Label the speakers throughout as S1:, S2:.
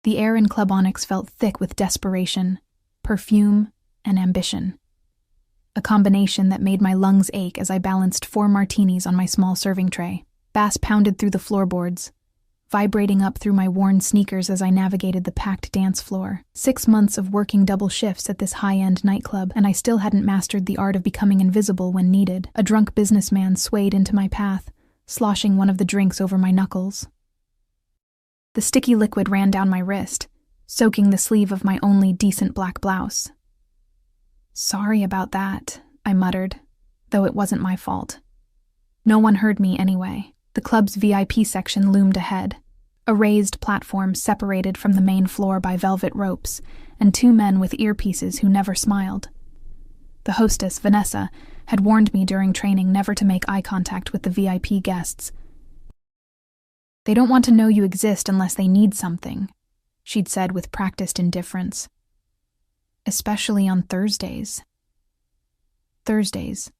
S1: The air in Club Onyx felt thick with desperation, perfume, and ambition. A combination that made my lungs ache as I balanced 4 martinis on my small serving tray. Bass pounded through the floorboards, vibrating up through my worn sneakers as I navigated the packed dance floor. 6 months of working double shifts at this high-end nightclub, and I still hadn't mastered the art of becoming invisible when needed. A drunk businessman swayed into my path, sloshing one of the drinks over my knuckles. The sticky liquid ran down my wrist, soaking the sleeve of my only decent black blouse. "Sorry about that," I muttered, though it wasn't my fault. No one heard me anyway. The club's VIP section loomed ahead, a raised platform separated from the main floor by velvet ropes, and 2 men with earpieces who never smiled. The hostess, Vanessa, had warned me during training never to make eye contact with the VIP guests. "They don't want to know you exist unless they need something," she'd said with practiced indifference. Especially on Thursdays. Thursdays.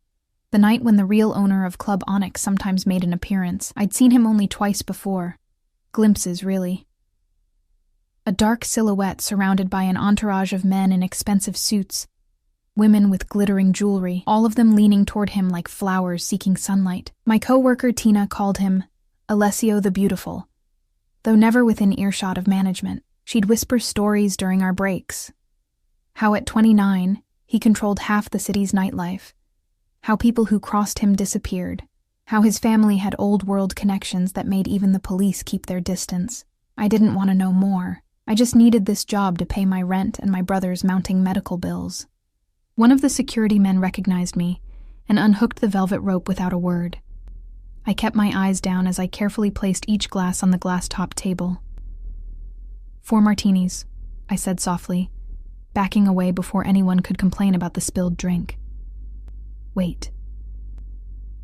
S1: The night when the real owner of Club Onyx sometimes made an appearance. I'd seen him only twice before. Glimpses, really. A dark silhouette surrounded by an entourage of men in expensive suits, women with glittering jewelry, all of them leaning toward him like flowers seeking sunlight. My co-worker Tina called him Alessio the Beautiful. Though never within earshot of management, she'd whisper stories during our breaks. How at 29, he controlled half the city's nightlife. How people who crossed him disappeared. How his family had old-world connections that made even the police keep their distance. I didn't want to know more. I just needed this job to pay my rent and my brother's mounting medical bills. One of the security men recognized me and unhooked the velvet rope without a word. I kept my eyes down as I carefully placed each glass on the glass-topped table. 4 martinis, I said softly, backing away before anyone could complain about the spilled drink. Wait.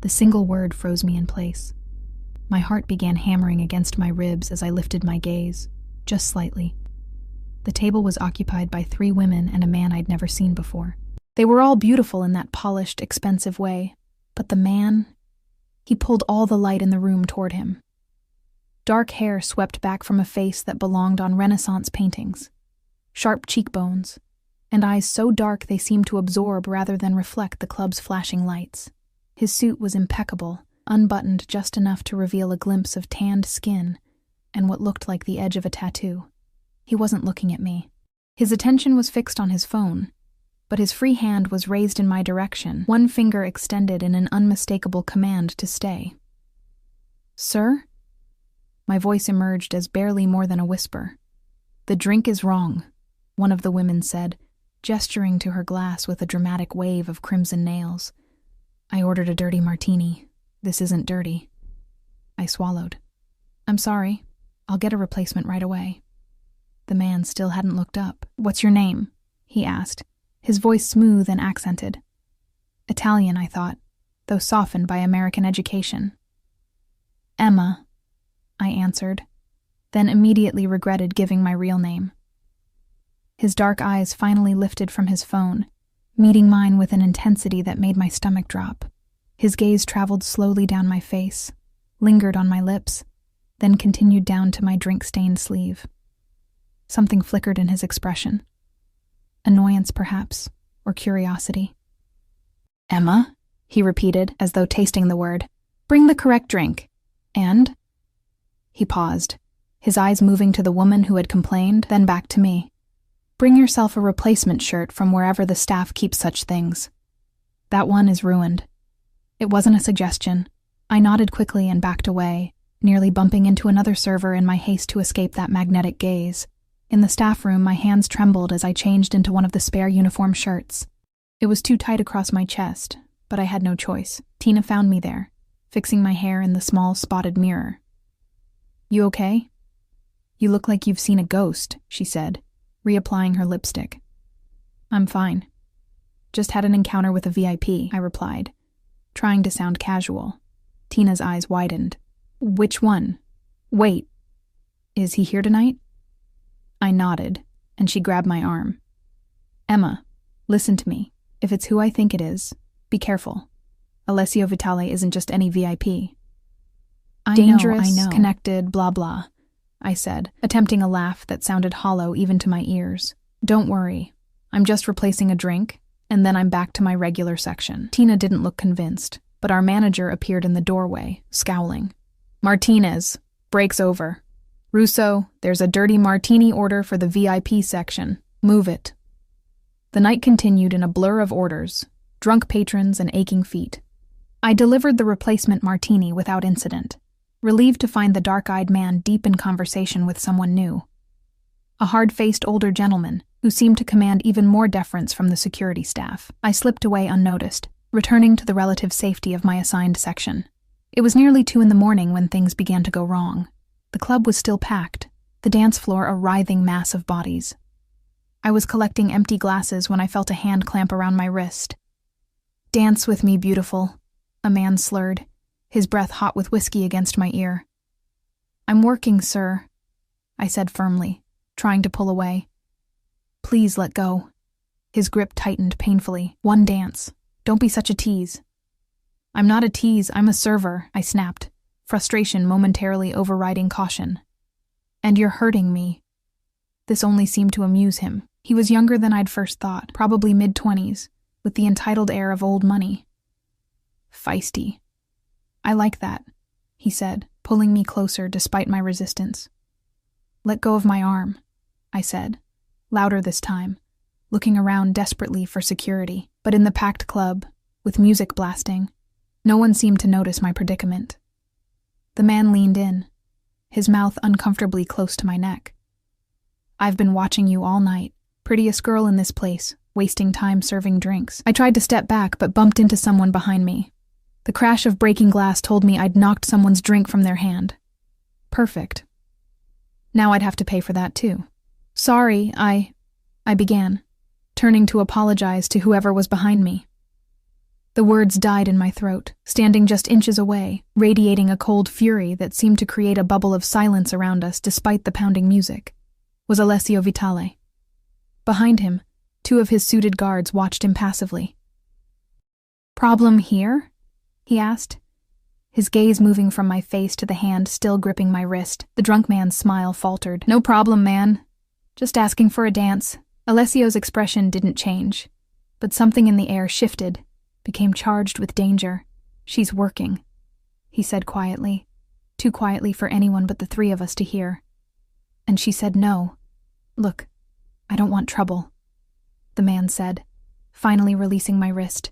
S1: The single word froze me in place. My heart began hammering against my ribs as I lifted my gaze, just slightly. The table was occupied by 3 women and a man I'd never seen before. They were all beautiful in that polished, expensive way, but the man, he pulled all the light in the room toward him. Dark hair swept back from a face that belonged on Renaissance paintings, sharp cheekbones, and eyes so dark they seemed to absorb rather than reflect the club's flashing lights. His suit was impeccable, unbuttoned just enough to reveal a glimpse of tanned skin and what looked like the edge of a tattoo. He wasn't looking at me. His attention was fixed on his phone, but his free hand was raised in my direction, one finger extended in an unmistakable command to stay. "Sir?" My voice emerged as barely more than a whisper. "The drink is wrong," one of the women said, gesturing to her glass with a dramatic wave of crimson nails. "I ordered a dirty martini. This isn't dirty." I swallowed. "I'm sorry. I'll get a replacement right away." The man still hadn't looked up. "What's your name?" he asked, his voice smooth and accented. Italian, I thought, though softened by American education. "Emma," I answered, then immediately regretted giving my real name. His dark eyes finally lifted from his phone, meeting mine with an intensity that made my stomach drop. His gaze traveled slowly down my face, lingered on my lips, then continued down to my drink-stained sleeve. Something flickered in his expression. Annoyance, perhaps, or curiosity. "Emma?" he repeated, as though tasting the word. "Bring the correct drink. And?" He paused, his eyes moving to the woman who had complained, then back to me. "Bring yourself a replacement shirt from wherever the staff keeps such things. That one is ruined." It wasn't a suggestion. I nodded quickly and backed away, nearly bumping into another server in my haste to escape that magnetic gaze. In the staff room, my hands trembled as I changed into one of the spare uniform shirts. It was too tight across my chest, but I had no choice. Tina found me there, fixing my hair in the small spotted mirror. "You okay?" "You look like you've seen a ghost," she said, reapplying her lipstick. "I'm fine. Just had an encounter with a VIP," I replied, trying to sound casual. Tina's eyes widened. "Which one? Wait, is he here tonight?" I nodded, and she grabbed my arm. "Emma, listen to me. If it's who I think it is, be careful. Alessio Vitale isn't just any VIP. Dangerous,
S2: I know.
S1: Connected, blah blah. I said, attempting a laugh that sounded hollow even to my ears. Don't worry. I'm just replacing a drink, and then I'm back to my regular section. Tina didn't look convinced, but our manager appeared in the doorway, scowling. Martinez, break's over. Russo, there's a dirty martini order for the VIP section. Move it. The night continued in a blur of orders, drunk patrons and aching feet. I delivered the replacement martini without incident, relieved to find the dark-eyed man deep in conversation with someone new. A hard-faced older gentleman who seemed to command even more deference from the security staff. I slipped away unnoticed, returning to the relative safety of my assigned section. It was nearly 2 a.m. when things began to go wrong. The club was still packed, the dance floor a writhing mass of bodies. I was collecting empty glasses when I felt a hand clamp around my wrist. Dance with me, beautiful, a man slurred, his breath hot with whiskey against my ear. I'm working, sir, I said firmly, trying to pull away. Please let go. His grip tightened painfully. One dance. Don't be such a tease. I'm not a tease, I'm a server, I snapped, frustration momentarily overriding caution. And you're hurting me. This only seemed to amuse him. He was younger than I'd first thought, probably mid-20s, with the entitled air of old money. Feisty. I like that, he said, pulling me closer despite my resistance. Let go of my arm, I said, louder this time, looking around desperately for security. But in the packed club, with music blasting, no one seemed to notice my predicament. The man leaned in, his mouth uncomfortably close to my neck. I've been watching you all night, prettiest girl in this place, wasting time serving drinks. I tried to step back but bumped into someone behind me. The crash of breaking glass told me I'd knocked someone's drink from their hand. Perfect. Now I'd have to pay for that too. Sorry, I began, turning to apologize to whoever was behind me. The words died in my throat, standing just inches away, radiating a cold fury that seemed to create a bubble of silence around us despite the pounding music, was Alessio Vitale. Behind him, 2 of his suited guards watched impassively. Problem here? He asked, his gaze moving from my face to the hand still gripping my wrist. The drunk man's smile faltered. No problem, man. Just asking for a dance. Alessio's expression didn't change, but something in the air shifted, became charged with danger. She's working, he said quietly, too quietly for anyone but the 3 of us to hear. And she said no. Look, I don't want trouble, the man said, finally releasing my wrist.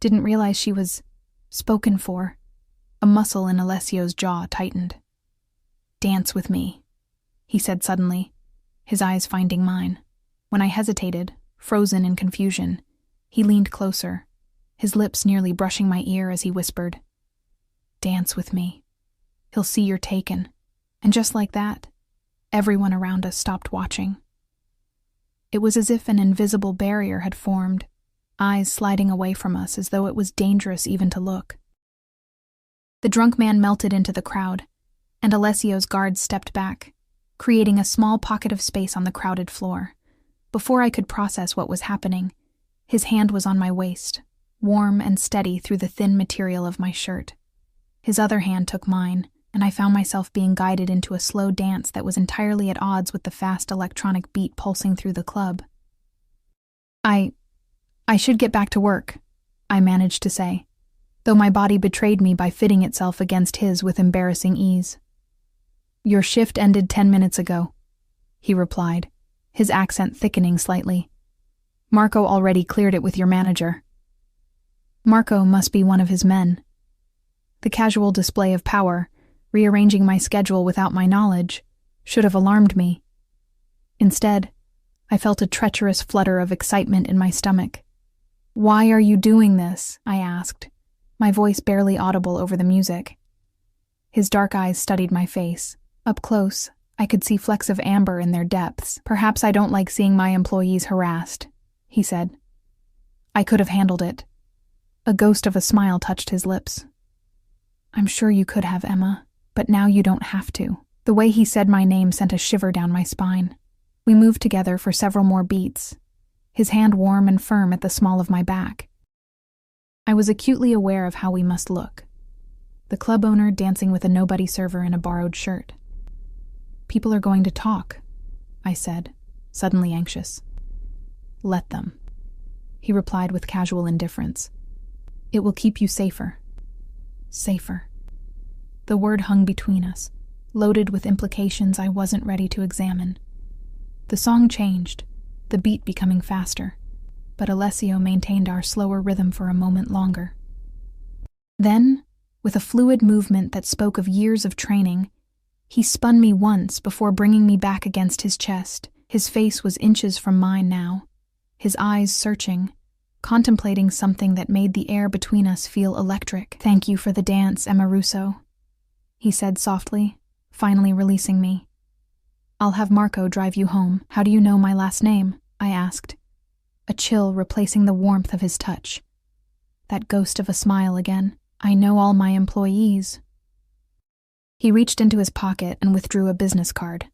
S1: Didn't realize she was spoken for. A muscle in Alessio's jaw tightened. Dance with me, he said suddenly, his eyes finding mine. When I hesitated, frozen in confusion, he leaned closer, his lips nearly brushing my ear as he whispered, Dance with me. He'll see you're taken. And just like that, everyone around us stopped watching. It was as if an invisible barrier had formed, eyes sliding away from us as though it was dangerous even to look. The drunk man melted into the crowd, and Alessio's guards stepped back, creating a small pocket of space on the crowded floor. Before I could process what was happening, his hand was on my waist, warm and steady through the thin material of my shirt. His other hand took mine, and I found myself being guided into a slow dance that was entirely at odds with the fast electronic beat pulsing through the club. I should get back to work, I managed to say, though my body betrayed me by fitting itself against his with embarrassing ease. Your shift ended 10 minutes ago, he replied, his accent thickening slightly. Marco already cleared it with your manager. Marco must be one of his men. The casual display of power, rearranging my schedule without my knowledge, should have alarmed me. Instead, I felt a treacherous flutter of excitement in my stomach. Why are you doing this? I asked, my voice barely audible over the music. His dark eyes studied my face. Up close, I could see flecks of amber in their depths. Perhaps I don't like seeing my employees harassed, he said. I could have handled it. A ghost of a smile touched his lips. I'm sure you could have, Emma, but now you don't have to. The way he said my name sent a shiver down my spine. We moved together for several more beats, his hand warm and firm at the small of my back. I was acutely aware of how we must look. The club owner dancing with a nobody server in a borrowed shirt. People are going to talk, I said, suddenly anxious. Let them, he replied with casual indifference. It will keep you safer. Safer. The word hung between us, loaded with implications I wasn't ready to examine. The song changed, the beat becoming faster, but Alessio maintained our slower rhythm for a moment longer. Then, with a fluid movement that spoke of years of training, he spun me once before bringing me back against his chest. His face was inches from mine now, his eyes searching, contemplating something that made the air between us feel electric. Thank you for the dance, Emma Russo, he said softly, finally releasing me. I'll have Marco drive you home. How do you know my last name? I asked, a chill replacing the warmth of his touch. That ghost of a smile again. I know all my employees. He reached into his pocket and withdrew a business card,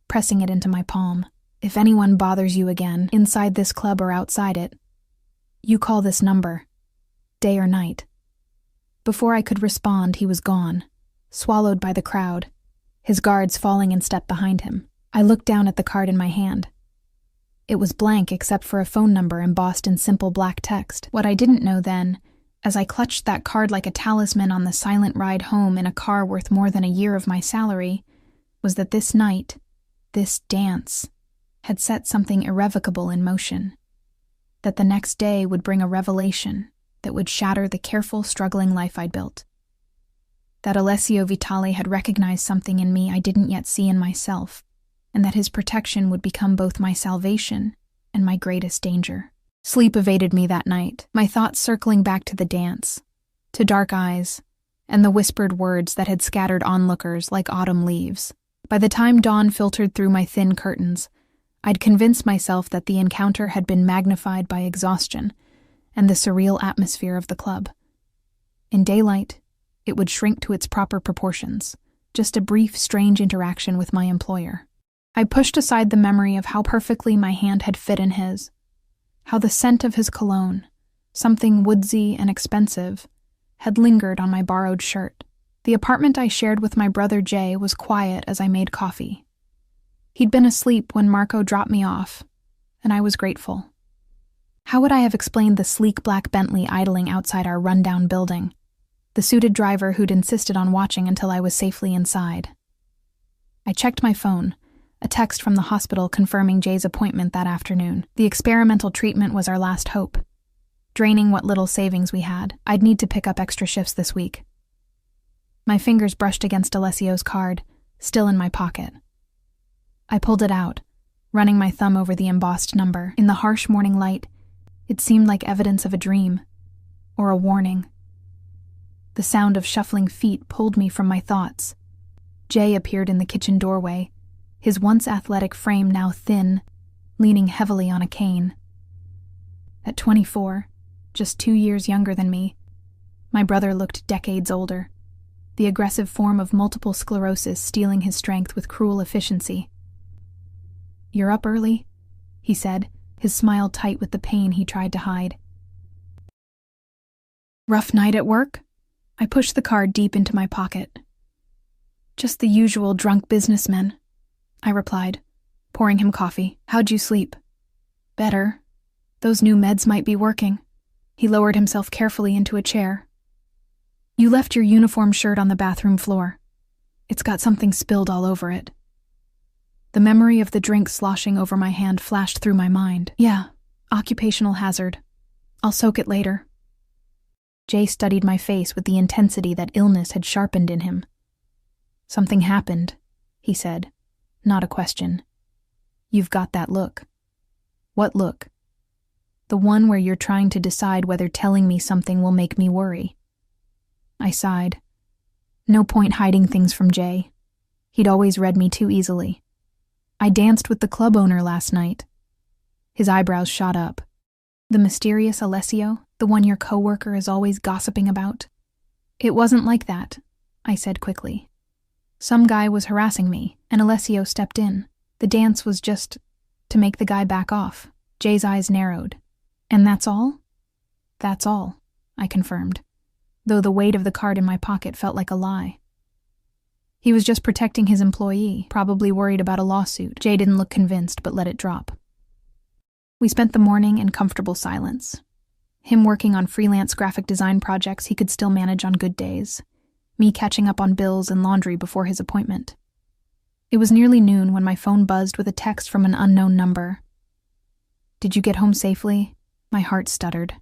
S1: pressing it into my palm. If anyone bothers you again, inside this club or outside it, you call this number, day or night. Before I could respond, he was gone, swallowed by the crowd, his guards falling in step behind him. I looked down at the card in my hand. It was blank except for a phone number embossed in simple black text. What I didn't know then, as I clutched that card like a talisman on the silent ride home in a car worth more than a year of my salary, was that this night, this dance, had set something irrevocable in motion. That the next day would bring a revelation that would shatter the careful, struggling life I'd built. That Alessio Vitale had recognized something in me I didn't yet see in myself, and that his protection would become both my salvation and my greatest danger. Sleep evaded me that night, my thoughts circling back to the dance, to dark eyes, and the whispered words that had scattered onlookers like autumn leaves. By the time dawn filtered through my thin curtains, I'd convinced myself that the encounter had been magnified by exhaustion and the surreal atmosphere of the club. In daylight, it would shrink to its proper proportions, just a brief, strange interaction with my employer. I pushed aside the memory of how perfectly my hand had fit in his, how the scent of his cologne, something woodsy and expensive, had lingered on my borrowed shirt. The apartment I shared with my brother Jay was quiet as I made coffee. He'd been asleep when Marco dropped me off, and I was grateful. How would I have explained the sleek black Bentley idling outside our rundown building, the suited driver who'd insisted on watching until I was safely inside? I checked my phone, a text from the hospital confirming Jay's appointment that afternoon. The experimental treatment was our last hope. Draining what little savings we had, I'd need to pick up extra shifts this week. My fingers brushed against Alessio's card, still in my pocket. I pulled it out, running my thumb over the embossed number. In the harsh morning light, it seemed like evidence of a dream, or a warning. The sound of shuffling feet pulled me from my thoughts. Jay appeared in the kitchen doorway, his once athletic frame now thin, leaning heavily on a cane. At 24, just 2 years younger than me, my brother looked decades older, the aggressive form of multiple sclerosis stealing his strength with cruel efficiency. "You're up early?" he said, his smile tight with the pain he tried to hide. "Rough night at work?" I pushed the card deep into my pocket. "Just the usual drunk businessmen," I replied, pouring him coffee. "How'd you sleep?" "Better. Those new meds might be working." He lowered himself carefully into a chair. "You left your uniform shirt on the bathroom floor. It's got something spilled all over it." The memory of the drink sloshing over my hand flashed through my mind. "Yeah, occupational hazard. I'll soak it later." Jay studied my face with the intensity that illness had sharpened in him. "Something happened," he said, not a question. "You've got that look." "What look?" "The one where you're trying to decide whether telling me something will make me worry." I sighed. No point hiding things from Jay. He'd always read me too easily. "I danced with the club owner last night." His eyebrows shot up. "The mysterious Alessio, the one your coworker is always gossiping about?" "It wasn't like that," I said quickly. "Some guy was harassing me, and Alessio stepped in. The dance was just to make the guy back off." Jay's eyes narrowed. "And that's all?" "That's all," I confirmed, though the weight of the card in my pocket felt like a lie. He was just protecting his employee, probably worried about a lawsuit. Jay didn't look convinced, but let it drop. We spent the morning in comfortable silence. Him working on freelance graphic design projects he could still manage on good days. Me catching up on bills and laundry before his appointment. It was nearly noon when my phone buzzed with a text from an unknown number. "Did you get home safely?" My heart stuttered.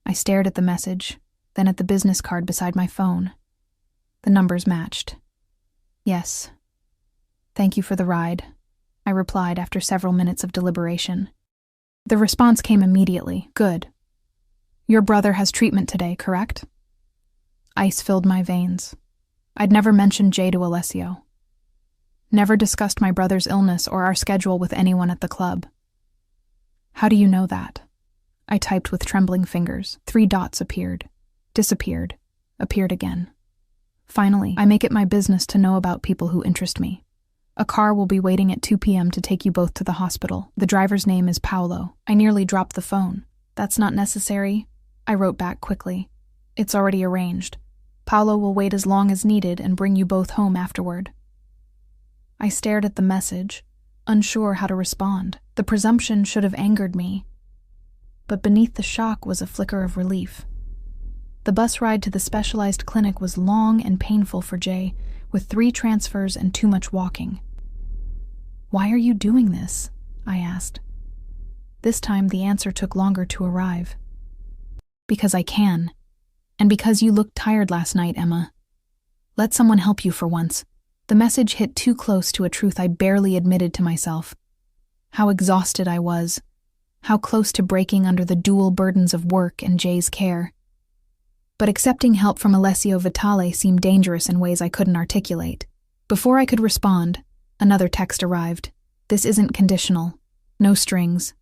S1: I stared at the message, then at the business card beside my phone. The numbers matched. "Yes. Thank you for the ride," I replied after several minutes of deliberation. The response came immediately. "Good. Your brother has treatment today, correct?" Ice filled my veins. I'd never mentioned Jay to Alessio. Never discussed my brother's illness or our schedule with anyone at the club. "How do you know that?" I typed with trembling fingers. 3 dots appeared, disappeared, appeared again. "Finally, I make it my business to know about people who interest me. A car will be waiting at 2 p.m. to take you both to the hospital. The driver's name is Paolo." I nearly dropped the phone. "That's not necessary," I wrote back quickly. "It's already arranged. Paolo will wait as long as needed and bring you both home afterward." I stared at the message, unsure how to respond. The presumption should have angered me. But beneath the shock was a flicker of relief. The bus ride to the specialized clinic was long and painful for Jay, with 3 transfers and too much walking. "Why are you doing this?" I asked. This time the answer took longer to arrive. "Because I can. And because you looked tired last night, Emma. Let someone help you for once." The message hit too close to a truth I barely admitted to myself. How exhausted I was. How close to breaking under the dual burdens of work and Jay's care. But accepting help from Alessio Vitale seemed dangerous in ways I couldn't articulate. Before I could respond, another text arrived. "This isn't conditional. No strings.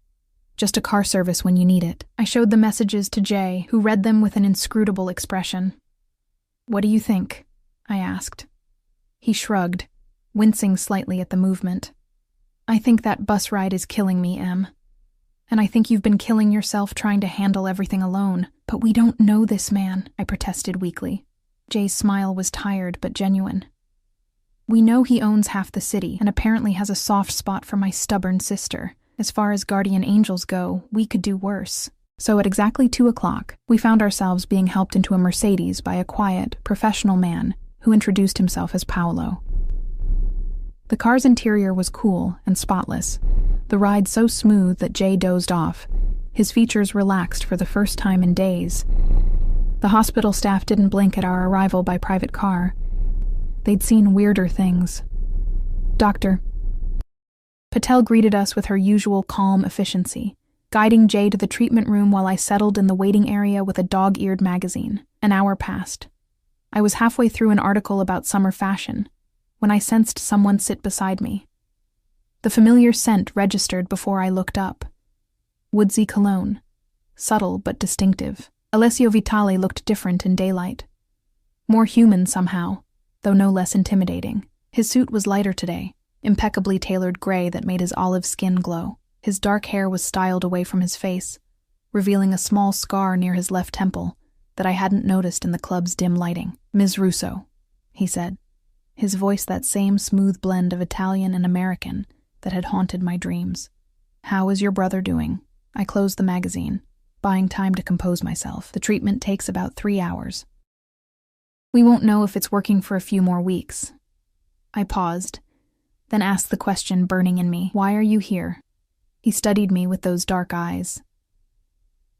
S1: Just a car service when you need it." I showed the messages to Jay, who read them with an inscrutable expression. "What do you think?" I asked. He shrugged, wincing slightly at the movement. "I think that bus ride is killing me, Em. And I think you've been killing yourself trying to handle everything alone. But we don't know this man," I protested weakly. Jay's smile was tired but genuine. "We know he owns half the city and apparently has a soft spot for my stubborn sister. As far as guardian angels go, we could do worse." So at exactly 2 o'clock, we found ourselves being helped into a Mercedes by a quiet, professional man who introduced himself as Paolo. The car's interior was cool and spotless, the ride so smooth that Jay dozed off, his features relaxed for the first time in days. The hospital staff didn't blink at our arrival by private car. They'd seen weirder things. "Doctor." Patel greeted us with her usual calm efficiency, guiding Jay to the treatment room while I settled in the waiting area with a dog-eared magazine. An hour passed. I was halfway through an article about summer fashion when I sensed someone sit beside me. The familiar scent registered before I looked up. Woodsy cologne, subtle but distinctive. Alessio Vitale looked different in daylight. More human somehow, though no less intimidating. His suit was lighter today, impeccably tailored gray that made his olive skin glow. His dark hair was styled away from his face, revealing a small scar near his left temple that I hadn't noticed in the club's dim lighting. "Ms. Russo," he said, his voice that same smooth blend of Italian and American that had haunted my dreams. "How is your brother doing?" I closed the magazine, buying time to compose myself. "The treatment takes about 3 hours. We won't know if it's working for a few more weeks." I paused, then asked the question burning in me. "Why are you here?" He studied me with those dark eyes.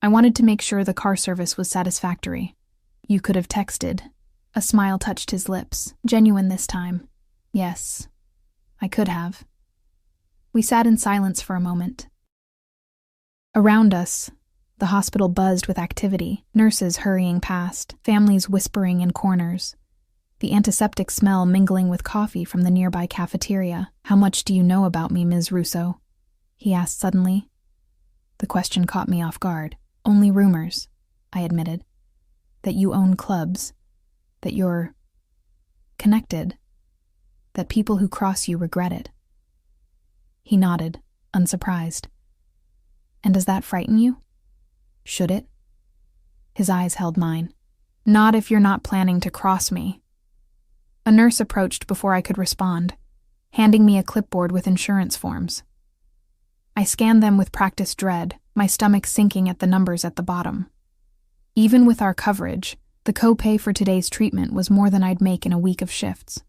S1: "I wanted to make sure the car service was satisfactory. You could have texted." A smile touched his lips, genuine this time. "Yes, I could have." We sat in silence for a moment. Around us, the hospital buzzed with activity, nurses hurrying past, families whispering in corners, the antiseptic smell mingling with coffee from the nearby cafeteria. "How much do you know about me, Ms. Russo?" he asked suddenly. The question caught me off guard. "Only rumors," I admitted. "That you own clubs, that you're connected, that people who cross you regret it." He nodded, unsurprised. "And does that frighten you? Should it?" His eyes held mine. "Not if you're not planning to cross me." A nurse approached before I could respond, handing me a clipboard with insurance forms. I scanned them with practiced dread, my stomach sinking at the numbers at the bottom. Even with our coverage, the copay for today's treatment was more than I'd make in a week of shifts.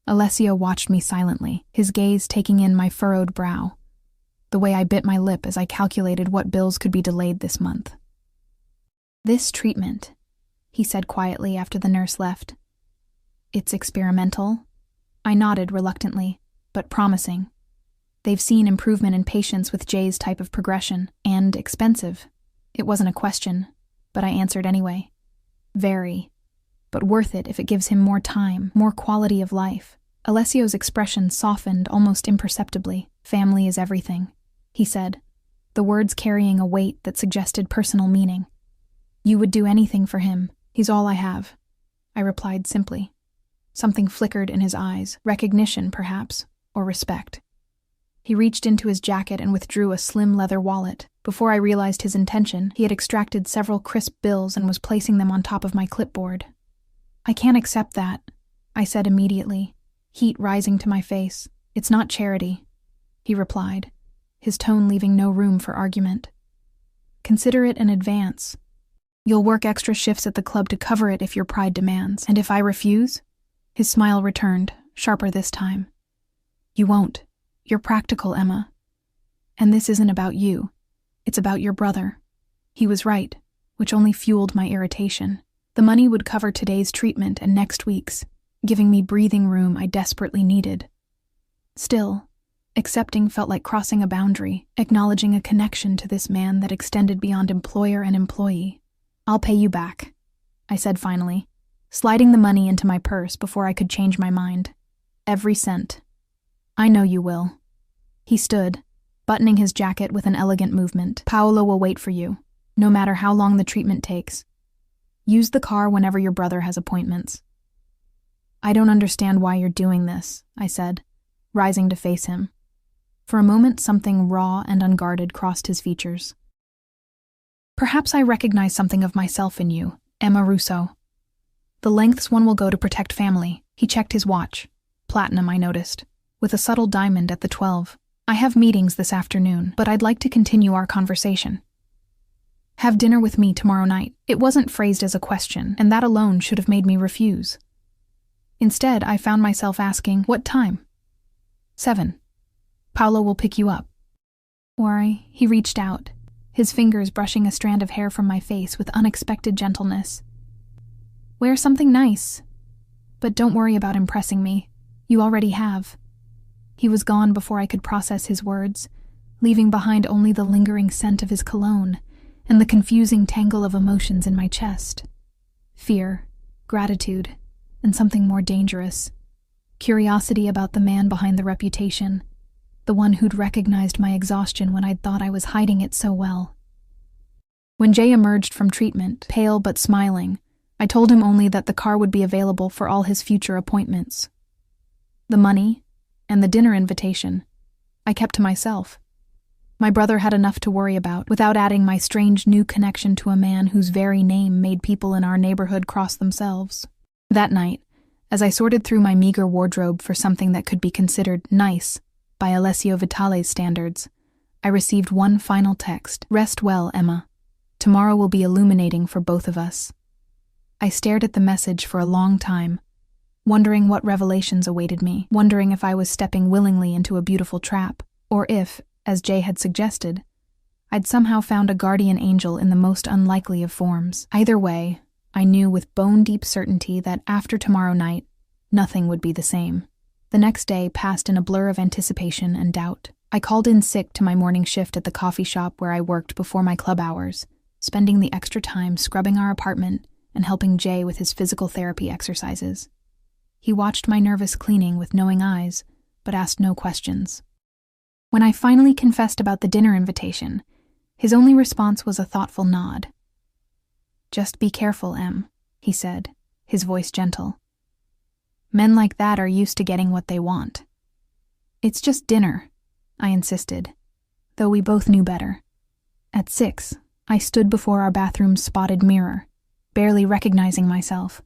S1: Alessio watched me silently, his gaze taking in my furrowed brow, the way I bit my lip as I calculated what bills could be delayed this month. "This treatment," he said quietly after the nurse left. "It's experimental." I nodded reluctantly, but promising. They've seen improvement in patients with Jay's type of progression, and expensive. It wasn't a question, but I answered anyway. Very. But worth it if it gives him more time, more quality of life. Alessio's expression softened almost imperceptibly. "Family is everything," he said, the words carrying a weight that suggested personal meaning. "You would do anything for him. He's all I have," I replied simply. Something flickered in his eyes, recognition perhaps, or respect. He reached into his jacket and withdrew a slim leather wallet. Before I realized his intention, he had extracted several crisp bills and was placing them on top of my clipboard. "I can't accept that," I said immediately, heat rising to my face. "It's not charity," he replied, his tone leaving no room for argument. "Consider it an advance. You'll work extra shifts at the club to cover it if your pride demands. And if I refuse?" His smile returned, sharper this time. "You won't. You're practical, Emma. And this isn't about you. It's about your brother." He was right, which only fueled my irritation. The money would cover today's treatment and next week's, giving me breathing room I desperately needed. Still, accepting felt like crossing a boundary, acknowledging a connection to this man that extended beyond employer and employee. "I'll pay you back," I said finally, sliding the money into my purse before I could change my mind. "Every cent." "I know you will." He stood, buttoning his jacket with an elegant movement. "Paolo will wait for you, no matter how long the treatment takes. Use the car whenever your brother has appointments." "I don't understand why you're doing this," I said, rising to face him. For a moment, something raw and unguarded crossed his features. "Perhaps I recognize something of myself in you, Emma Russo. The lengths one will go to protect family." He checked his watch. Platinum, I noticed, with a subtle diamond at the 12. "I have meetings this afternoon, but I'd like to continue our conversation. Have dinner with me tomorrow night." It wasn't phrased as a question, and that alone should have made me refuse. Instead, I found myself asking, "What time?" 7. "Paolo will pick you up." He reached out, his fingers brushing a strand of hair from my face with unexpected gentleness. "Wear something nice. But don't worry about impressing me. You already have." He was gone before I could process his words, leaving behind only the lingering scent of his cologne and the confusing tangle of emotions in my chest. Fear, gratitude, and something more dangerous. Curiosity about the man behind the reputation, the one who'd recognized my exhaustion when I'd thought I was hiding it so well. When Jay emerged from treatment, pale but smiling, I told him only that the car would be available for all his future appointments. The money, and the dinner invitation, I kept to myself. My brother had enough to worry about, without adding my strange new connection to a man whose very name made people in our neighborhood cross themselves. That night, as I sorted through my meager wardrobe for something that could be considered nice by Alessio Vitale's standards, I received one final text. "Rest well, Emma. Tomorrow will be illuminating for both of us." I stared at the message for a long time, wondering what revelations awaited me, wondering if I was stepping willingly into a beautiful trap, or if, as Jay had suggested, I'd somehow found a guardian angel in the most unlikely of forms. Either way, I knew with bone-deep certainty that after tomorrow night, nothing would be the same. The next day passed in a blur of anticipation and doubt. I called in sick to my morning shift at the coffee shop where I worked before my club hours, spending the extra time scrubbing our apartment and helping Jay with his physical therapy exercises. He watched my nervous cleaning with knowing eyes, but asked no questions. When I finally confessed about the dinner invitation, his only response was a thoughtful nod. "Just be careful, Em," he said, his voice gentle. "Men like that are used to getting what they want." "It's just dinner," I insisted, though we both knew better. At 6, I stood before our bathroom's spotted mirror, barely recognizing myself.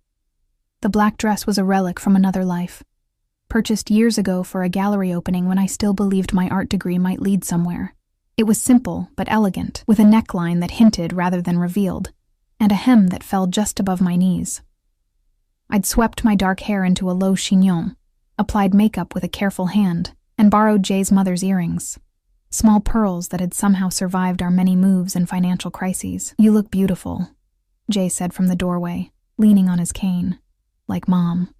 S1: The black dress was a relic from another life, purchased years ago for a gallery opening when I still believed my art degree might lead somewhere. It was simple but elegant, with a neckline that hinted rather than revealed, and a hem that fell just above my knees. I'd swept my dark hair into a low chignon, applied makeup with a careful hand, and borrowed Jay's mother's earrings, small pearls that had somehow survived our many moves and financial crises. "You look beautiful," Jay said from the doorway, leaning on his cane, like Mom.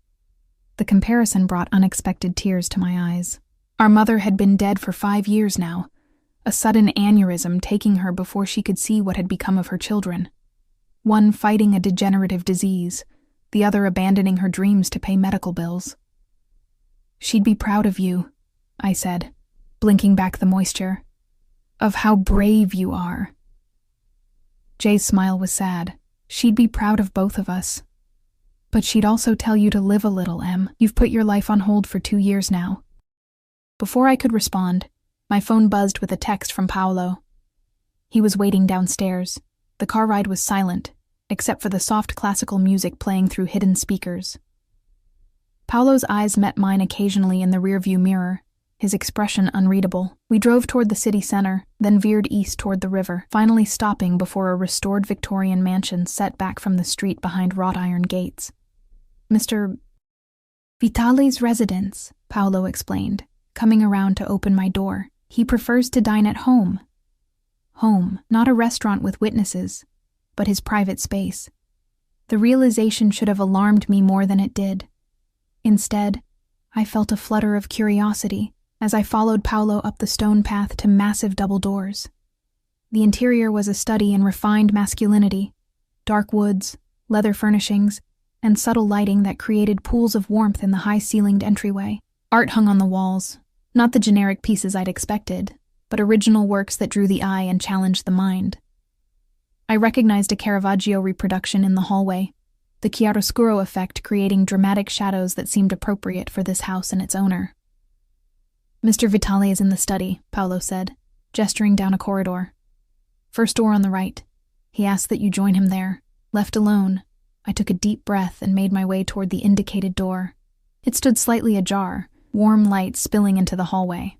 S1: The comparison brought unexpected tears to my eyes. Our mother had been dead for 5 years now, a sudden aneurysm taking her before she could see what had become of her children. One fighting a degenerative disease, the other abandoning her dreams to pay medical bills. "She'd be proud of you," I said, blinking back the moisture. "Of how brave you are." Jay's smile was sad. "She'd be proud of both of us. But she'd also tell you to live a little, Em. You've put your life on hold for 2 years now." Before I could respond, my phone buzzed with a text from Paolo. He was waiting downstairs. The car ride was silent, except for the soft classical music playing through hidden speakers. Paolo's eyes met mine occasionally in the rearview mirror, his expression unreadable. We drove toward the city center, then veered east toward the river, finally stopping before a restored Victorian mansion set back from the street behind wrought iron gates. "Mr. Vitale's residence," Paolo explained, coming around to open my door. "He prefers to dine at home." Home, not a restaurant with witnesses, but his private space. The realization should have alarmed me more than it did. Instead, I felt a flutter of curiosity as I followed Paolo up the stone path to massive double doors. The interior was a study in refined masculinity, dark woods, leather furnishings, and subtle lighting that created pools of warmth in the high-ceilinged entryway. Art hung on the walls, not the generic pieces I'd expected, but original works that drew the eye and challenged the mind. I recognized a Caravaggio reproduction in the hallway, the chiaroscuro effect creating dramatic shadows that seemed appropriate for this house and its owner. "Mr. Vitale is in the study," Paolo said, gesturing down a corridor. "First door on the right. He asked that you join him there." Left alone, I took a deep breath and made my way toward the indicated door. It stood slightly ajar, warm light spilling into the hallway.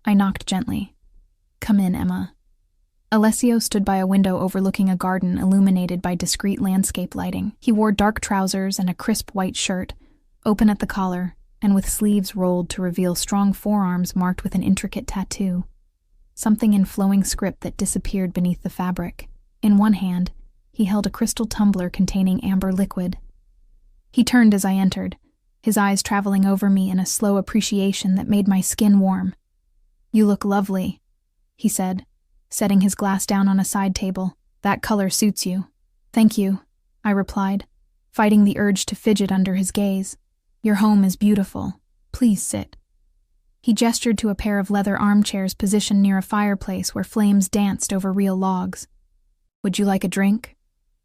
S1: I knocked gently. "Come in, Emma." Alessio stood by a window overlooking a garden illuminated by discreet landscape lighting. He wore dark trousers and a crisp white shirt, open at the collar, and with sleeves rolled to reveal strong forearms marked with an intricate tattoo. Something in flowing script that disappeared beneath the fabric. In one hand, he held a crystal tumbler containing amber liquid. He turned as I entered, his eyes traveling over me in a slow appreciation that made my skin warm. "You look lovely," he said, setting his glass down on a side table. "That color suits you." "Thank you," I replied, fighting the urge to fidget under his gaze. "Your home is beautiful. Please sit." He gestured to a pair of leather armchairs positioned near a fireplace where flames danced over real logs. "Would you like a drink?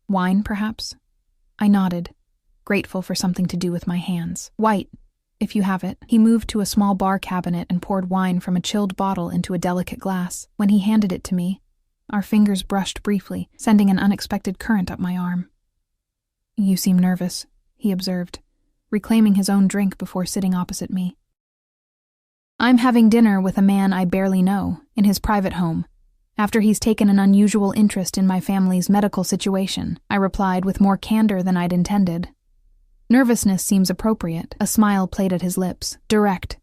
S1: Wine, perhaps?" I nodded, grateful for something to do with my hands. "White, if you have it." He moved to a small bar cabinet and poured wine from a chilled bottle into a delicate glass. When he handed it to me, our fingers brushed briefly, sending an unexpected current up my arm. "You seem nervous," he observed, reclaiming his own drink before sitting opposite me. "I'm having dinner with a man I barely know, in his private home, after he's taken an unusual interest in my family's medical situation," I replied with more candor than I'd intended. "Nervousness seems appropriate." A smile played at his lips, direct.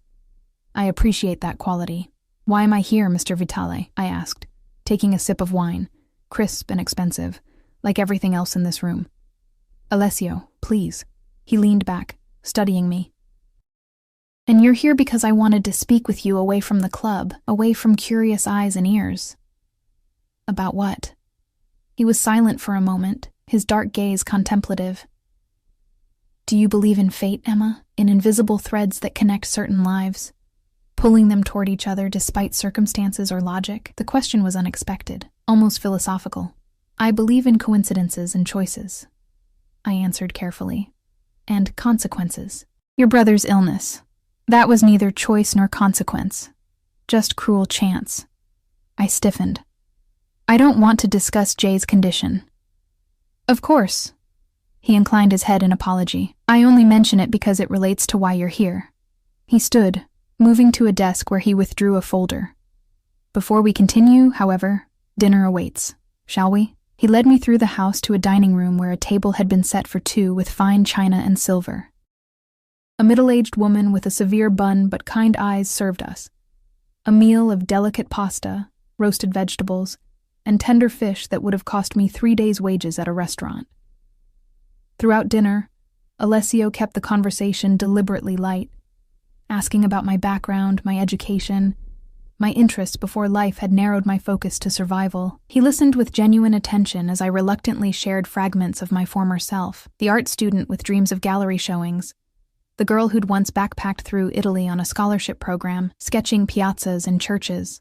S1: "I appreciate that quality. Why am I here, Mr. Vitale?" I asked, taking a sip of wine, crisp and expensive, like everything else in this room. "Alessio, please." He leaned back, studying me. "And you're here because I wanted to speak with you away from the club, away from curious eyes and ears." "About what?" He was silent for a moment, his dark gaze contemplative. "Do you believe in fate, Emma? In invisible threads that connect certain lives, pulling them toward each other despite circumstances or logic?" The question was unexpected, almost philosophical. "I believe in coincidences and choices," I answered carefully. "And consequences. Your brother's illness. That was neither choice nor consequence. Just cruel chance." I stiffened. "I don't want to discuss Jay's condition." "Of course. He inclined his head in apology. I only mention it because it relates to why you're here. He stood, moving to a desk where he withdrew a folder. Before we continue, however, dinner awaits. Shall we? He led me through the house to a dining room where a table had been set for two with fine china and silver. A middle-aged woman with a severe bun but kind eyes served us. A meal of delicate pasta, roasted vegetables, and tender fish that would have cost me 3 days' wages at a restaurant. Throughout dinner, Alessio kept the conversation deliberately light, asking about my background, my education, my interests before life had narrowed my focus to survival. He listened with genuine attention as I reluctantly shared fragments of my former self, the art student with dreams of gallery showings, the girl who'd once backpacked through Italy on a scholarship program, sketching piazzas and churches.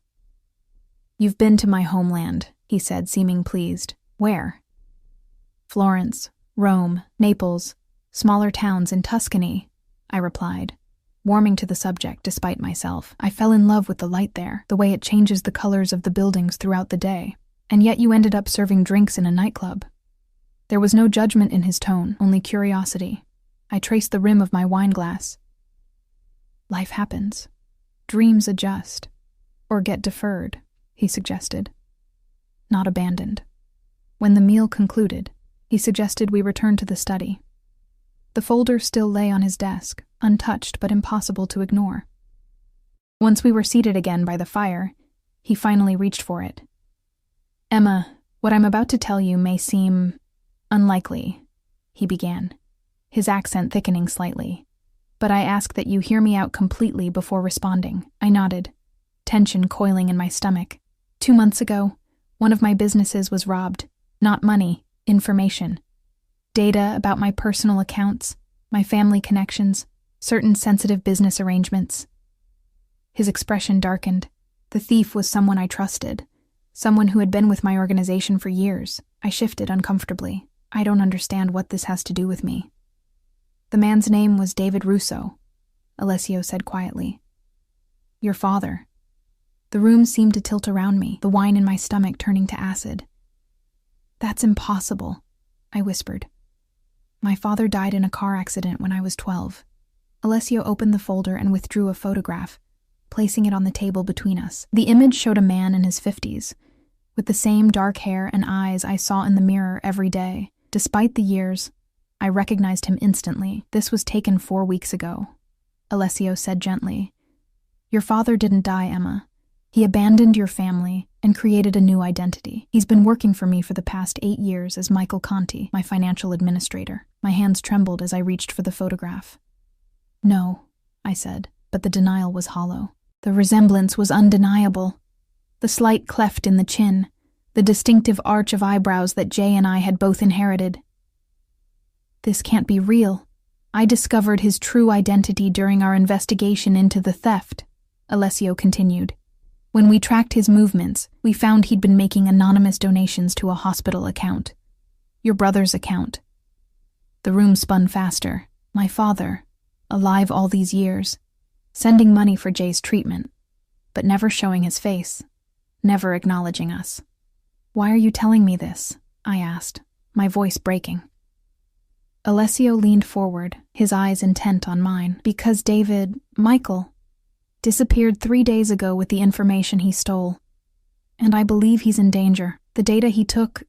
S1: You've been to my homeland, he said, seeming pleased. Where? Florence, Rome, Naples, smaller towns in Tuscany, I replied, warming to the subject despite myself. I fell in love with the light there, the way it changes the colors of the buildings throughout the day. And yet you ended up serving drinks in a nightclub. There was no judgment in his tone, only curiosity. I traced the rim of my wine glass. Life happens. Dreams adjust. Or get deferred, he suggested. Not abandoned. When the meal concluded, he suggested we return to the study. The folder still lay on his desk, untouched but impossible to ignore. Once we were seated again by the fire, he finally reached for it. Emma, what I'm about to tell you may seem unlikely, he began, his accent thickening slightly. But I ask that you hear me out completely before responding. I nodded, tension coiling in my stomach. 2 months ago, one of my businesses was robbed. Not money, information. Data about my personal accounts, my family connections, certain sensitive business arrangements. His expression darkened. The thief was someone I trusted, someone who had been with my organization for years. I shifted uncomfortably. I don't understand what this has to do with me. The man's name was David Russo, Alessio said quietly. Your father. The room seemed to tilt around me, the wine in my stomach turning to acid. That's impossible, I whispered. My father died in a car accident when I was 12. Alessio opened the folder and withdrew a photograph, placing it on the table between us. The image showed a man in his 50s, with the same dark hair and eyes I saw in the mirror every day. Despite the years, I recognized him instantly. This was taken 4 weeks ago, Alessio said gently. Your father didn't die, Emma. He abandoned your family and created a new identity. He's been working for me for the past 8 years as Michael Conti, my financial administrator. My hands trembled as I reached for the photograph. No, I said, but the denial was hollow. The resemblance was undeniable. The slight cleft in the chin, the distinctive arch of eyebrows that Jay and I had both inherited. This can't be real. I discovered his true identity during our investigation into the theft, Alessio continued. When we tracked his movements, we found he'd been making anonymous donations to a hospital account. Your brother's account. The room spun faster. My father, alive all these years, sending money for Jay's treatment, but never showing his face, never acknowledging us. Why are you telling me this? I asked, my voice breaking. Alessio leaned forward, his eyes intent on mine. Because Michael, disappeared 3 days ago with the information he stole. And I believe he's in danger. The data he took,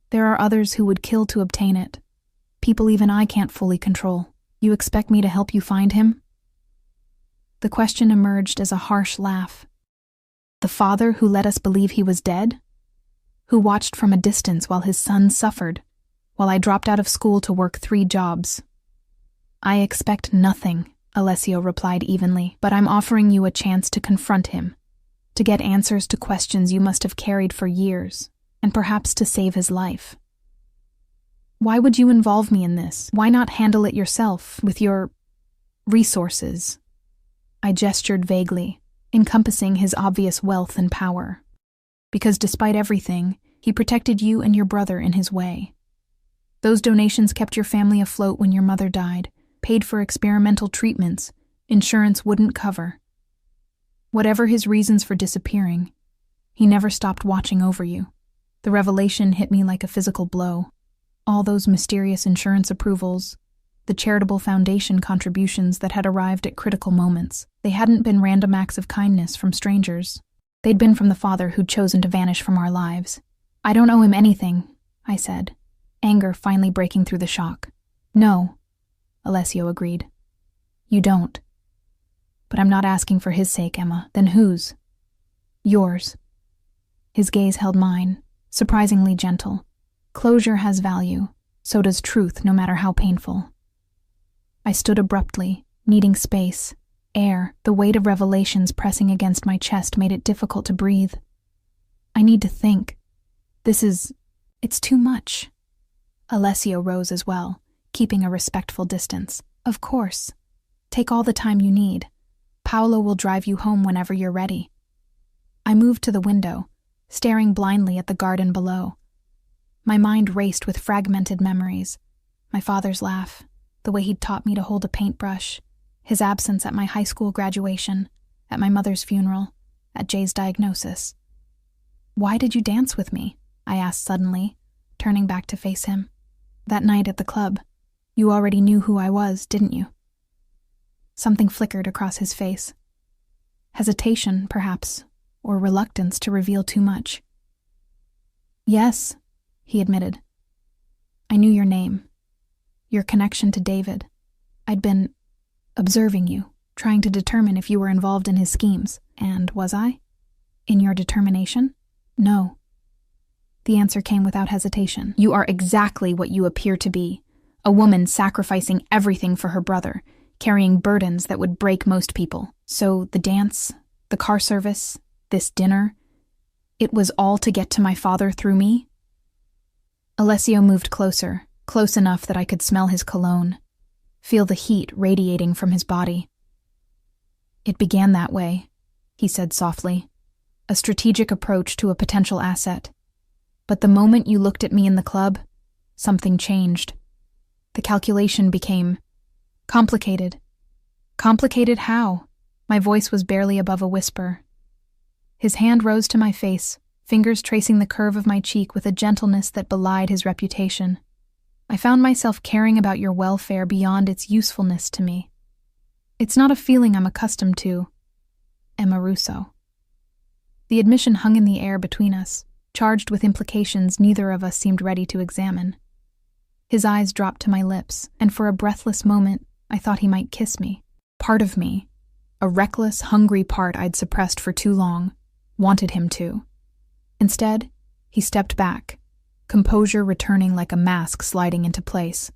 S1: there are others who would kill to obtain it. People even I can't fully control. You expect me to help you find him? The question emerged as a harsh laugh. The father who let us believe he was dead? Who watched from a distance while his son suffered, while I dropped out of school to work 3 jobs? I expect nothing, Alessio replied evenly, but I'm offering you a chance to confront him, to get answers to questions you must have carried for years, and perhaps to save his life. Why would you involve me in this? Why not handle it yourself, with your resources? I gestured vaguely, encompassing his obvious wealth and power. Because despite everything, he protected you and your brother in his way. Those donations kept your family afloat when your mother died, paid for experimental treatments insurance wouldn't cover. Whatever his reasons for disappearing, he never stopped watching over you. The revelation hit me like a physical blow. All those mysterious insurance approvals, the charitable foundation contributions that had arrived at critical moments. They hadn't been random acts of kindness from strangers. They'd been from the father who'd chosen to vanish from our lives. I don't owe him anything, I said, anger finally breaking through the shock. No, Alessio agreed. You don't. But I'm not asking for his sake, Emma. Then whose? Yours. His gaze held mine, surprisingly gentle. Closure has value. So does truth, no matter how painful. I stood abruptly, needing space, air. The weight of revelations pressing against my chest made it difficult to breathe. I need to think. It's too much. Alessio rose as well, keeping a respectful distance. Of course. Take all the time you need. Paolo will drive you home whenever you're ready. I moved to the window, staring blindly at the garden below. My mind raced with fragmented memories. My father's laugh, the way he'd taught me to hold a paintbrush, his absence at my high school graduation, at my mother's funeral, at Jay's diagnosis. Why did you dance with me? I asked suddenly, turning back to face him. That night at the club, you already knew who I was, didn't you? Something flickered across his face. Hesitation, perhaps, or reluctance to reveal too much. Yes, he admitted. I knew your name, your connection to David. I'd been observing you, trying to determine if you were involved in his schemes. And was I? In your determination? No. The answer came without hesitation. You are exactly what you appear to be, a woman sacrificing everything for her brother, carrying burdens that would break most people. So the dance, the car service, this dinner, it was all to get to my father through me? Alessio moved closer, close enough that I could smell his cologne, feel the heat radiating from his body. It began that way, he said softly, a strategic approach to a potential asset. But the moment you looked at me in the club, something changed. The calculation became complicated. Complicated how? My voice was barely above a whisper. His hand rose to my face, fingers tracing the curve of my cheek with a gentleness that belied his reputation. I found myself caring about your welfare beyond its usefulness to me. It's not a feeling I'm accustomed to. Emma Russo. The admission hung in the air between us, charged with implications neither of us seemed ready to examine. His eyes dropped to my lips, and for a breathless moment, I thought he might kiss me. Part of me, a reckless, hungry part I'd suppressed for too long, wanted him to. Instead, he stepped back, composure returning like a mask sliding into place.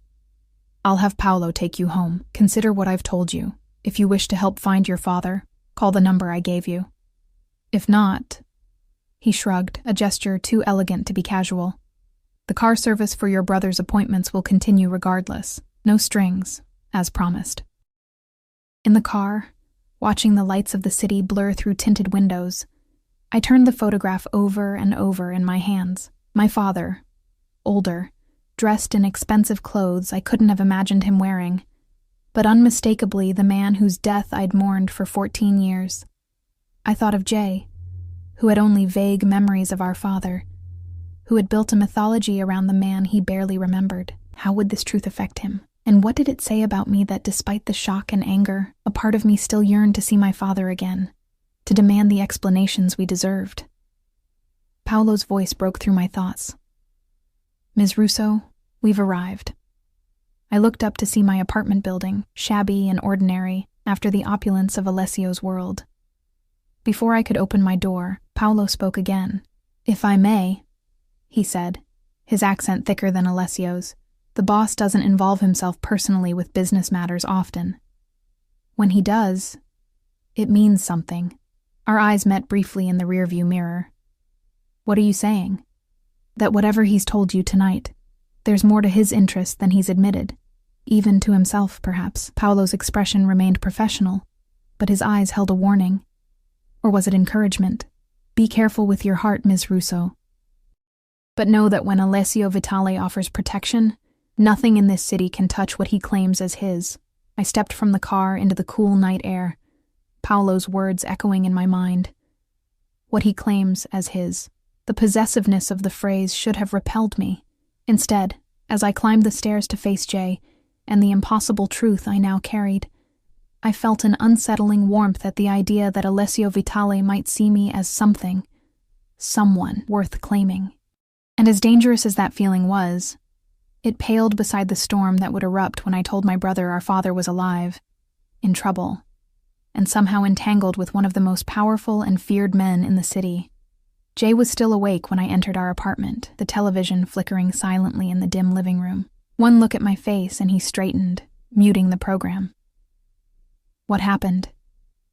S1: I'll have Paolo take you home. Consider what I've told you. If you wish to help find your father, call the number I gave you. If not, he shrugged, a gesture too elegant to be casual. The car service for your brother's appointments will continue regardless. No strings, as promised. In the car, watching the lights of the city blur through tinted windows, I turned the photograph over and over in my hands. My father, older, dressed in expensive clothes I couldn't have imagined him wearing, but unmistakably the man whose death I'd mourned for 14 years. I thought of Jay, who had only vague memories of our father, who had built a mythology around the man he barely remembered. How would this truth affect him? And what did it say about me that despite the shock and anger, a part of me still yearned to see my father again, to demand the explanations we deserved? Paolo's voice broke through my thoughts. Ms. Russo, we've arrived. I looked up to see my apartment building, shabby and ordinary, after the opulence of Alessio's world. Before I could open my door, Paolo spoke again. If I may, he said, his accent thicker than Alessio's. The boss doesn't involve himself personally with business matters often. When he does, it means something. Our eyes met briefly in the rearview mirror. What are you saying? That whatever he's told you tonight, there's more to his interest than he's admitted. Even to himself, perhaps. Paolo's expression remained professional, but his eyes held a warning. Or was it encouragement? Be careful with your heart, Ms. Russo. But know that when Alessio Vitale offers protection, nothing in this city can touch what he claims as his. I stepped from the car into the cool night air, Paolo's words echoing in my mind. What he claims as his. The possessiveness of the phrase should have repelled me. Instead, As I climbed the stairs to face Jay, and the impossible truth I now carried, I felt an unsettling warmth at the idea that Alessio Vitale might see me as someone worth claiming. And as dangerous as that feeling was, it paled beside the storm that would erupt when I told my brother our father was alive, in trouble, and somehow entangled with one of the most powerful and feared men in the city. Jay was still awake when I entered our apartment, the television flickering silently in the dim living room. One look at my face and he straightened, muting the program. "What happened?"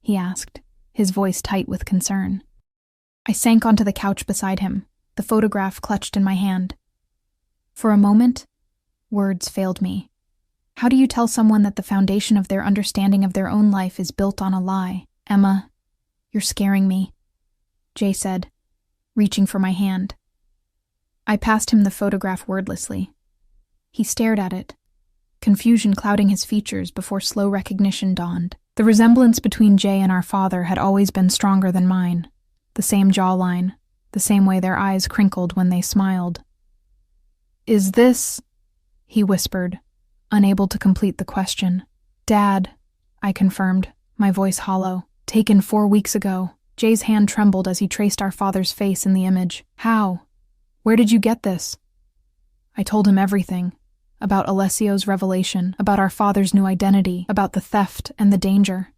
S1: he asked, his voice tight with concern. I sank onto the couch beside him, the photograph clutched in my hand. For a moment, words failed me. How do you tell someone that the foundation of their understanding of their own life is built on a lie? "Emma, you're scaring me," Jay said, reaching for my hand. I passed him the photograph wordlessly. He stared at it, confusion clouding his features before slow recognition dawned. The resemblance between Jay and our father had always been stronger than mine. The same jawline, the same way their eyes crinkled when they smiled. "Is this?" he whispered, unable to complete the question. "Dad," I confirmed, my voice hollow. "Taken 4 weeks ago." Jay's hand trembled as he traced our father's face in the image. "How? Where did you get this?" I told him everything. About Alessio's revelation, about our father's new identity, about the theft and the danger.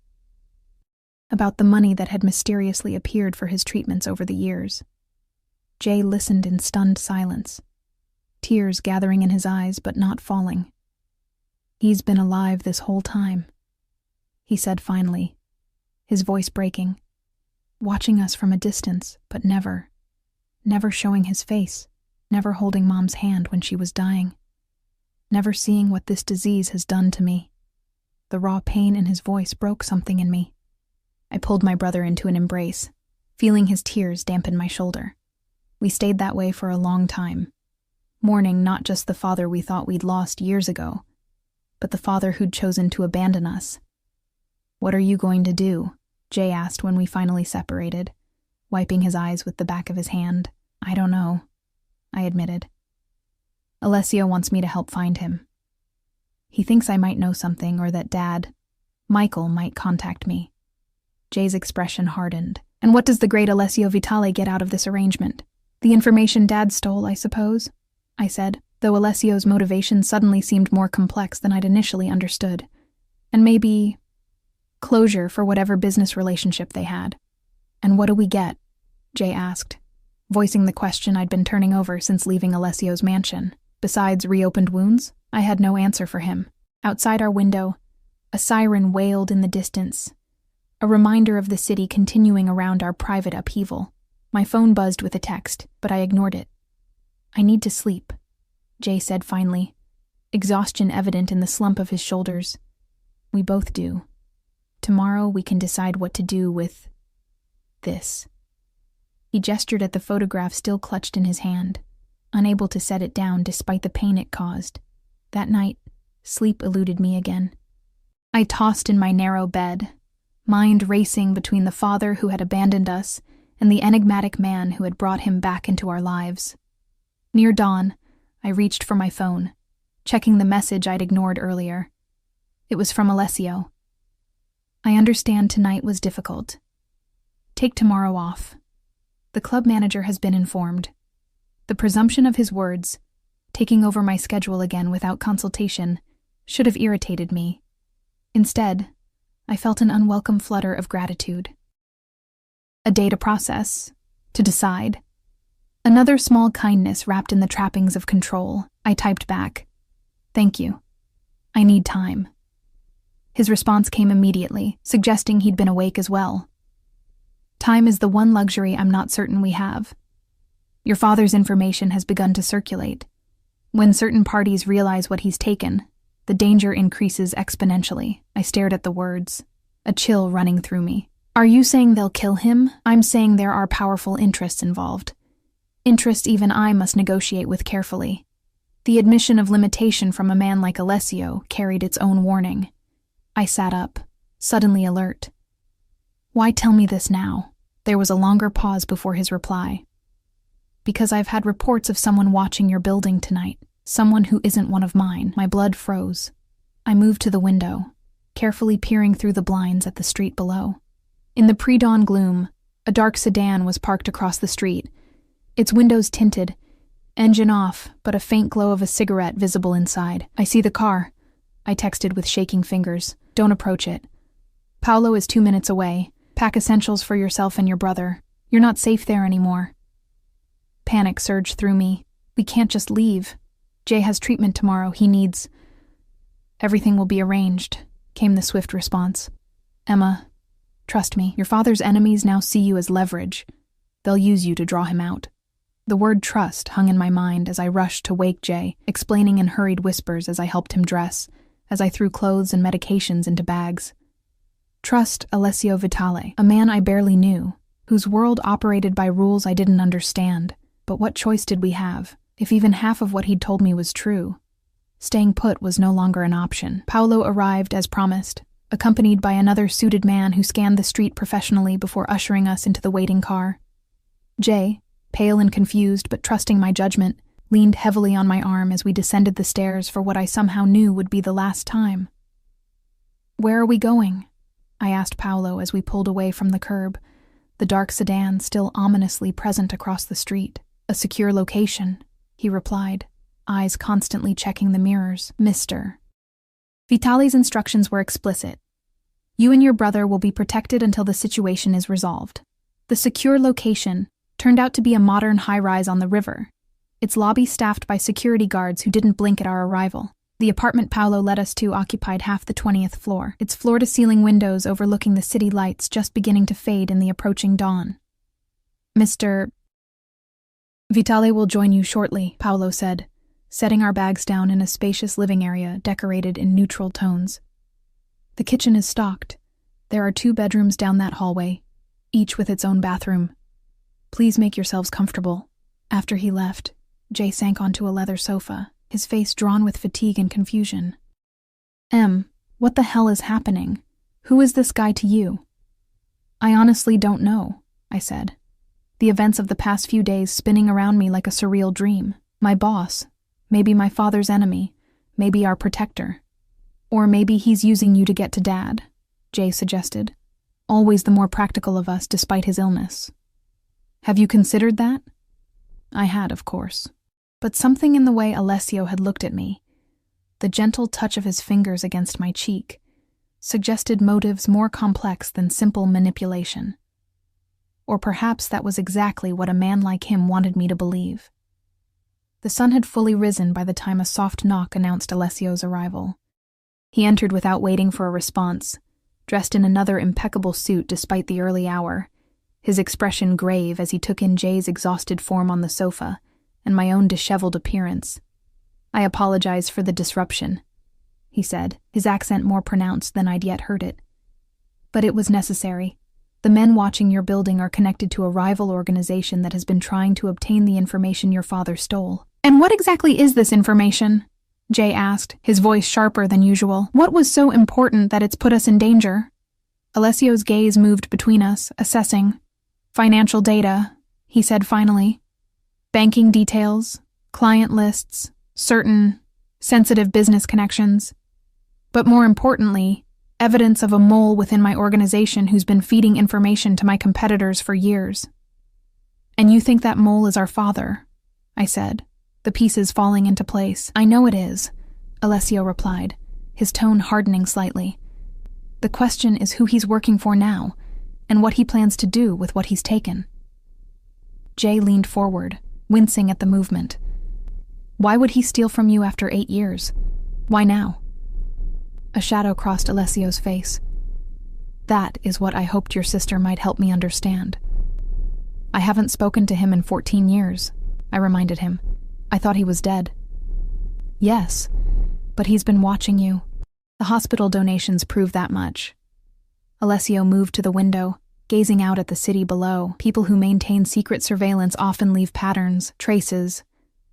S1: About the money that had mysteriously appeared for his treatments over the years. Jay listened in stunned silence, tears gathering in his eyes but not falling. "He's been alive this whole time," he said finally, his voice breaking. "Watching us from a distance, but never showing his face, never holding Mom's hand when she was dying, never seeing what this disease has done to me." The raw pain in his voice broke something in me. I pulled my brother into an embrace, feeling his tears dampen my shoulder. We stayed that way for a long time, mourning not just the father we thought we'd lost years ago, but the father who'd chosen to abandon us. "What are you going to do?" Jay asked when we finally separated, wiping his eyes with the back of his hand. "I don't know," I admitted. "Alessio wants me to help find him. He thinks I might know something or that Dad, Michael, might contact me." Jay's expression hardened. "And what does the great Alessio Vitale get out of this arrangement?" "The information Dad stole, I suppose," I said, though Alessio's motivation suddenly seemed more complex than I'd initially understood. "And maybe closure for whatever business relationship they had." "And what do we get?" Jay asked, voicing the question I'd been turning over since leaving Alessio's mansion. Besides reopened wounds, I had no answer for him. Outside our window, a siren wailed in the distance, a reminder of the city continuing around our private upheaval. My phone buzzed with a text, but I ignored it. "I need to sleep," Jay said finally, exhaustion evident in the slump of his shoulders. "We both do. Tomorrow we can decide what to do with this." He gestured at the photograph still clutched in his hand, unable to set it down despite the pain it caused. That night, sleep eluded me again. I tossed in my narrow bed, mind racing between the father who had abandoned us and the enigmatic man who had brought him back into our lives. Near dawn, I reached for my phone, checking the message I'd ignored earlier. It was from Alessio. "I understand tonight was difficult. Take tomorrow off. The club manager has been informed." The presumption of his words, taking over my schedule again without consultation, should have irritated me. Instead, I felt an unwelcome flutter of gratitude. A day to process, to decide. Another small kindness wrapped in the trappings of control. I typed back, "Thank you. I need time." His response came immediately, suggesting he'd been awake as well. "Time is the one luxury I'm not certain we have. Your father's information has begun to circulate. When certain parties realize what he's taken, the danger increases exponentially." I stared at the words, a chill running through me. "Are you saying they'll kill him?" "I'm saying there are powerful interests involved. Interests even I must negotiate with carefully." The admission of limitation from a man like Alessio carried its own warning. I sat up, suddenly alert. "Why tell me this now?" There was a longer pause before his reply. "Because I've had reports of someone watching your building tonight. Someone who isn't one of mine. My blood froze. I moved to the window, carefully peering through the blinds at the street below. In the pre-dawn gloom, a dark sedan was parked across the street, its windows tinted, engine off, but a faint glow of a cigarette visible inside. "I see the car," I texted with shaking fingers. "Don't approach it. Paolo is 2 minutes away. Pack essentials for yourself and your brother. You're not safe there anymore." Panic surged through me. "We can't just leave. Jay has treatment tomorrow. He needs—" "Everything will be arranged," came the swift response. "Emma, trust me, your father's enemies now see you as leverage. They'll use you to draw him out." The word trust hung in my mind as I rushed to wake Jay, explaining in hurried whispers as I helped him dress, as I threw clothes and medications into bags. Trust Alessio Vitale, a man I barely knew, whose world operated by rules I didn't understand. But what choice did we have, if even half of what he'd told me was true? Staying put was no longer an option. Paolo arrived as promised, accompanied by another suited man who scanned the street professionally before ushering us into the waiting car. Jay, pale and confused but trusting my judgment, leaned heavily on my arm as we descended the stairs for what I somehow knew would be the last time. "Where are we going?" I asked Paolo as we pulled away from the curb, the dark sedan still ominously present across the street. "A secure location," he replied, eyes constantly checking the mirrors. "Mr." Vitale's instructions were explicit. "You and your brother will be protected until the situation is resolved." The secure location turned out to be a modern high-rise on the river, its lobby staffed by security guards who didn't blink at our arrival. The apartment Paolo led us to occupied half the 20th floor, its floor-to-ceiling windows overlooking the city lights just beginning to fade in the approaching dawn. "Mr. Vitale will join you shortly," Paolo said, setting our bags down in a spacious living area decorated in neutral tones. "The kitchen is stocked. There are 2 bedrooms down that hallway, each with its own bathroom. Please make yourselves comfortable." After he left, Jay sank onto a leather sofa, his face drawn with fatigue and confusion. What the hell is happening? Who is this guy to you?" "I honestly don't know," I said, the events of the past few days spinning around me like a surreal dream. "My boss, maybe my father's enemy, maybe our protector. Or maybe he's using you to get to Dad," Jay suggested, always the more practical of us despite his illness. "Have you considered that?" I had, of course. But something in the way Alessio had looked at me, the gentle touch of his fingers against my cheek, suggested motives more complex than simple manipulation. Or perhaps that was exactly what a man like him wanted me to believe. The sun had fully risen by the time a soft knock announced Alessio's arrival. He entered without waiting for a response, dressed in another impeccable suit despite the early hour, his expression grave as he took in Jay's exhausted form on the sofa and my own disheveled appearance. "I apologize for the disruption," he said, his accent more pronounced than I'd yet heard it. "But it was necessary. The men watching your building are connected to a rival organization that has been trying to obtain the information your father stole." "And what exactly is this information?" Jay asked, his voice sharper than usual. "What was so important that it's put us in danger?" Alessio's gaze moved between us, assessing. "Financial data," he said finally. "Banking details, client lists, certain sensitive business connections. But more importantly, evidence of a mole within my organization who's been feeding information to my competitors for years." "And you think that mole is our father?" I said, the pieces falling into place. "I know it is," Alessio replied, his tone hardening slightly. "The question is who he's working for now, and what he plans to do with what he's taken." Jay leaned forward, wincing at the movement. "Why would he steal from you after 8 years? Why now?" A shadow crossed Alessio's face. "That is what I hoped your sister might help me understand." "I haven't spoken to him in 14 years, I reminded him. "I thought he was dead." "Yes, but he's been watching you. The hospital donations prove that much." Alessio moved to the window, gazing out at the city below. "People who maintain secret surveillance often leave patterns, traces.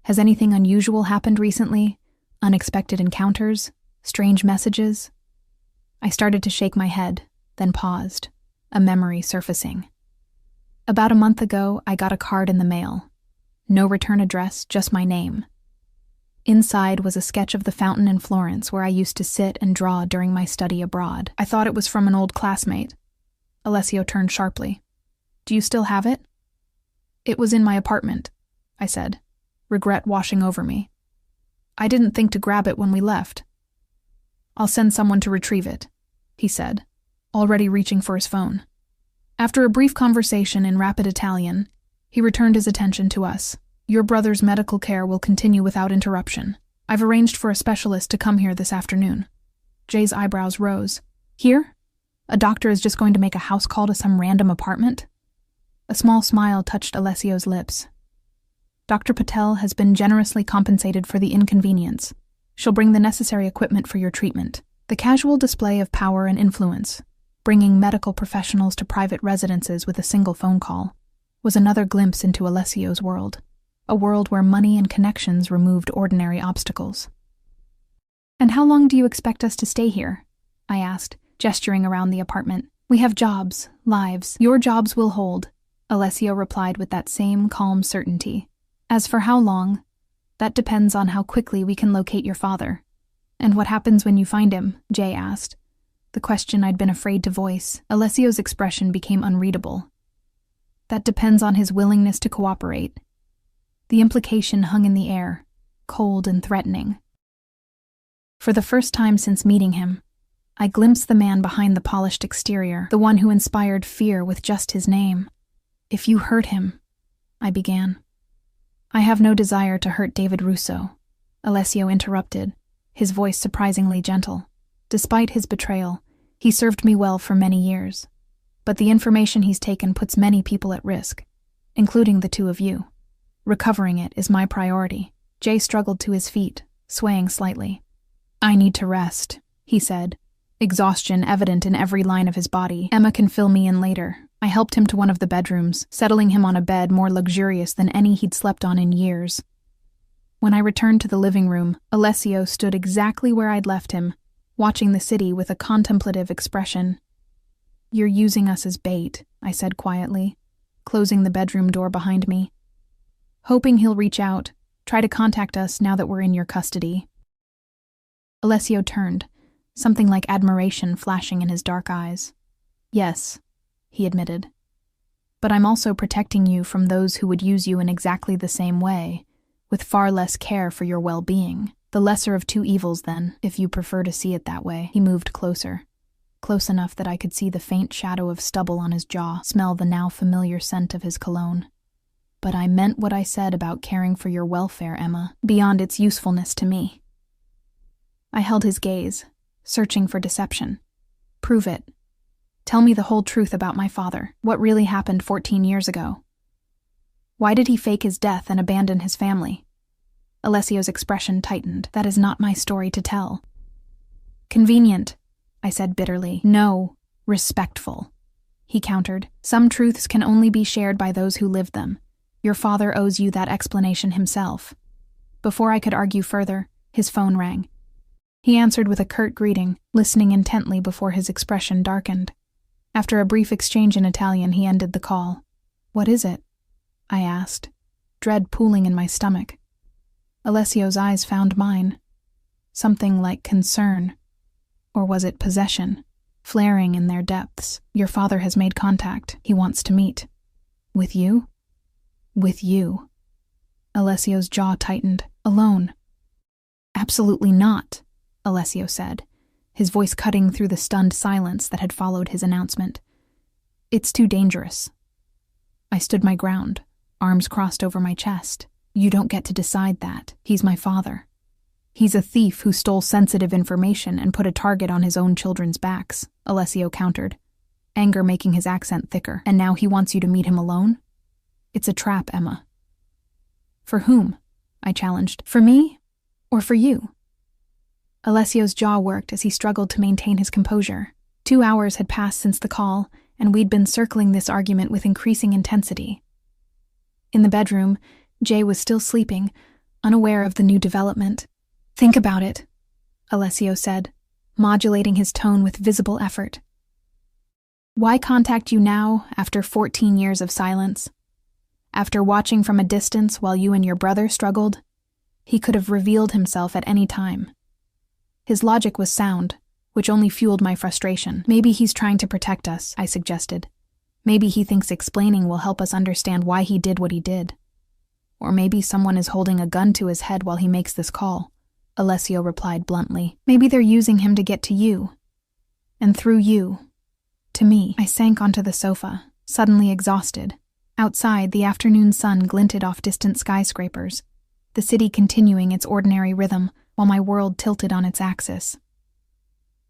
S1: Has anything unusual happened recently? Unexpected encounters? Strange messages?" I started to shake my head, then paused, a memory surfacing. "About a month ago, I got a card in the mail. No return address, just my name. Inside was a sketch of the fountain in Florence where I used to sit and draw during my study abroad. I thought it was from an old classmate. Alessio turned sharply. Do you still have it? It was in my apartment, I said, regret washing over me. I didn't think to grab it when we left. I'll send someone to retrieve it, he said, already reaching for his phone. After a brief conversation in rapid Italian, he returned his attention to us. Your brother's medical care will continue without interruption. I've arranged for a specialist to come here this afternoon. Jay's eyebrows rose. Here? A doctor is just going to make a house call to some random apartment? A small smile touched Alessio's lips. Dr. Patel has been generously compensated for the inconvenience. She'll bring the necessary equipment for your treatment. The casual display of power and influence, bringing medical professionals to private residences with a single phone call, was another glimpse into Alessio's world, a world where money and connections removed ordinary obstacles. And how long do you expect us to stay here? I asked, gesturing around the apartment. We have jobs, lives. Your jobs will hold, Alessio replied with that same calm certainty. As for how long, that depends on how quickly we can locate your father. And what happens when you find him? Jay asked. The question I'd been afraid to voice. Alessio's expression became unreadable. That depends on his willingness to cooperate. The implication hung in the air, cold and threatening. For the first time since meeting him, I glimpsed the man behind the polished exterior, the one who inspired fear with just his name. If you hurt him, I began. I have no desire to hurt David Russo, Alessio interrupted, his voice surprisingly gentle. Despite his betrayal, he served me well for many years. But the information he's taken puts many people at risk, including the two of you. Recovering it is my priority. Jay struggled to his feet, swaying slightly. I need to rest, he said, exhaustion evident in every line of his body. Emma can fill me in later. I helped him to one of the bedrooms, settling him on a bed more luxurious than any he'd slept on in years. When I returned to the living room, Alessio stood exactly where I'd left him, watching the city with a contemplative expression. You're using us as bait, I said quietly, closing the bedroom door behind me. Hoping he'll reach out, try to contact us now that we're in your custody. Alessio turned, something like admiration flashing in his dark eyes. Yes, he admitted. But I'm also protecting you from those who would use you in exactly the same way, with far less care for your well-being. The lesser of two evils, then, if you prefer to see it that way. He moved closer, close enough that I could see the faint shadow of stubble on his jaw, smell the now familiar scent of his cologne. But I meant what I said about caring for your welfare, Emma, beyond its usefulness to me. I held his gaze, searching for deception. Prove it. Tell me the whole truth about my father. What really happened 14 years ago? Why did he fake his death and abandon his family? Alessio's expression tightened. That is not my story to tell. Convenient, I said bitterly. No, respectful, he countered. Some truths can only be shared by those who live them. Your father owes you that explanation himself. Before I could argue further, his phone rang. He answered with a curt greeting, listening intently before his expression darkened. After a brief exchange in Italian, he ended the call. What is it? I asked, dread pooling in my stomach. Alessio's eyes found mine. Something like concern. Or was it possession? Flaring in their depths. Your father has made contact. He wants to meet. With you? With you. Alessio's jaw tightened. Alone. Absolutely not, Alessio said, his voice cutting through the stunned silence that had followed his announcement. It's too dangerous. I stood my ground, arms crossed over my chest. You don't get to decide that. He's my father. He's a thief who stole sensitive information and put a target on his own children's backs, Alessio countered, anger making his accent thicker. And now he wants you to meet him alone? It's a trap, Emma. For whom? I challenged. For me? Or for you? Alessio's jaw worked as he struggled to maintain his composure. 2 hours had passed since the call, and we'd been circling this argument with increasing intensity. In the bedroom, Jay was still sleeping, unaware of the new development. Think about it, Alessio said, modulating his tone with visible effort. Why contact you now, after 14 years of silence? After watching from a distance while you and your brother struggled? He could have revealed himself at any time. His logic was sound, which only fueled my frustration. Maybe he's trying to protect us, I suggested. Maybe he thinks explaining will help us understand why he did what he did. Or maybe someone is holding a gun to his head while he makes this call, Alessio replied bluntly. Maybe they're using him to get to you. And through you, to me. I sank onto the sofa, suddenly exhausted. Outside, the afternoon sun glinted off distant skyscrapers, the city continuing its ordinary rhythm while my world tilted on its axis.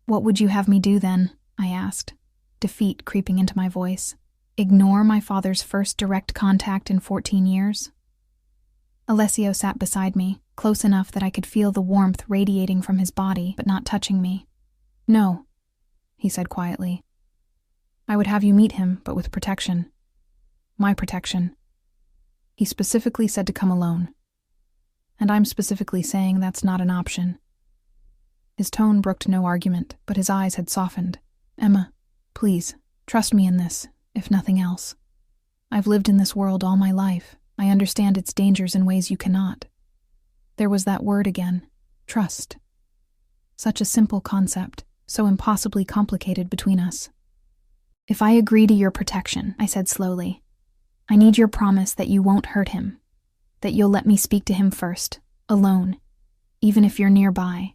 S1: What would you have me do then? I asked, defeat creeping into my voice. Ignore my father's first direct contact in 14 years? Alessio sat beside me, close enough that I could feel the warmth radiating from his body, but not touching me. No, he said quietly. I would have you meet him, but with protection. My protection. He specifically said to come alone. And I'm specifically saying that's not an option. His tone brooked no argument, but his eyes had softened. Emma, please, trust me in this, if nothing else. I've lived in this world all my life. I understand its dangers in ways you cannot. There was that word again, trust. Such a simple concept, so impossibly complicated between us. If I agree to your protection, I said slowly, I need your promise that you won't hurt him, that you'll let me speak to him first, alone, even if you're nearby.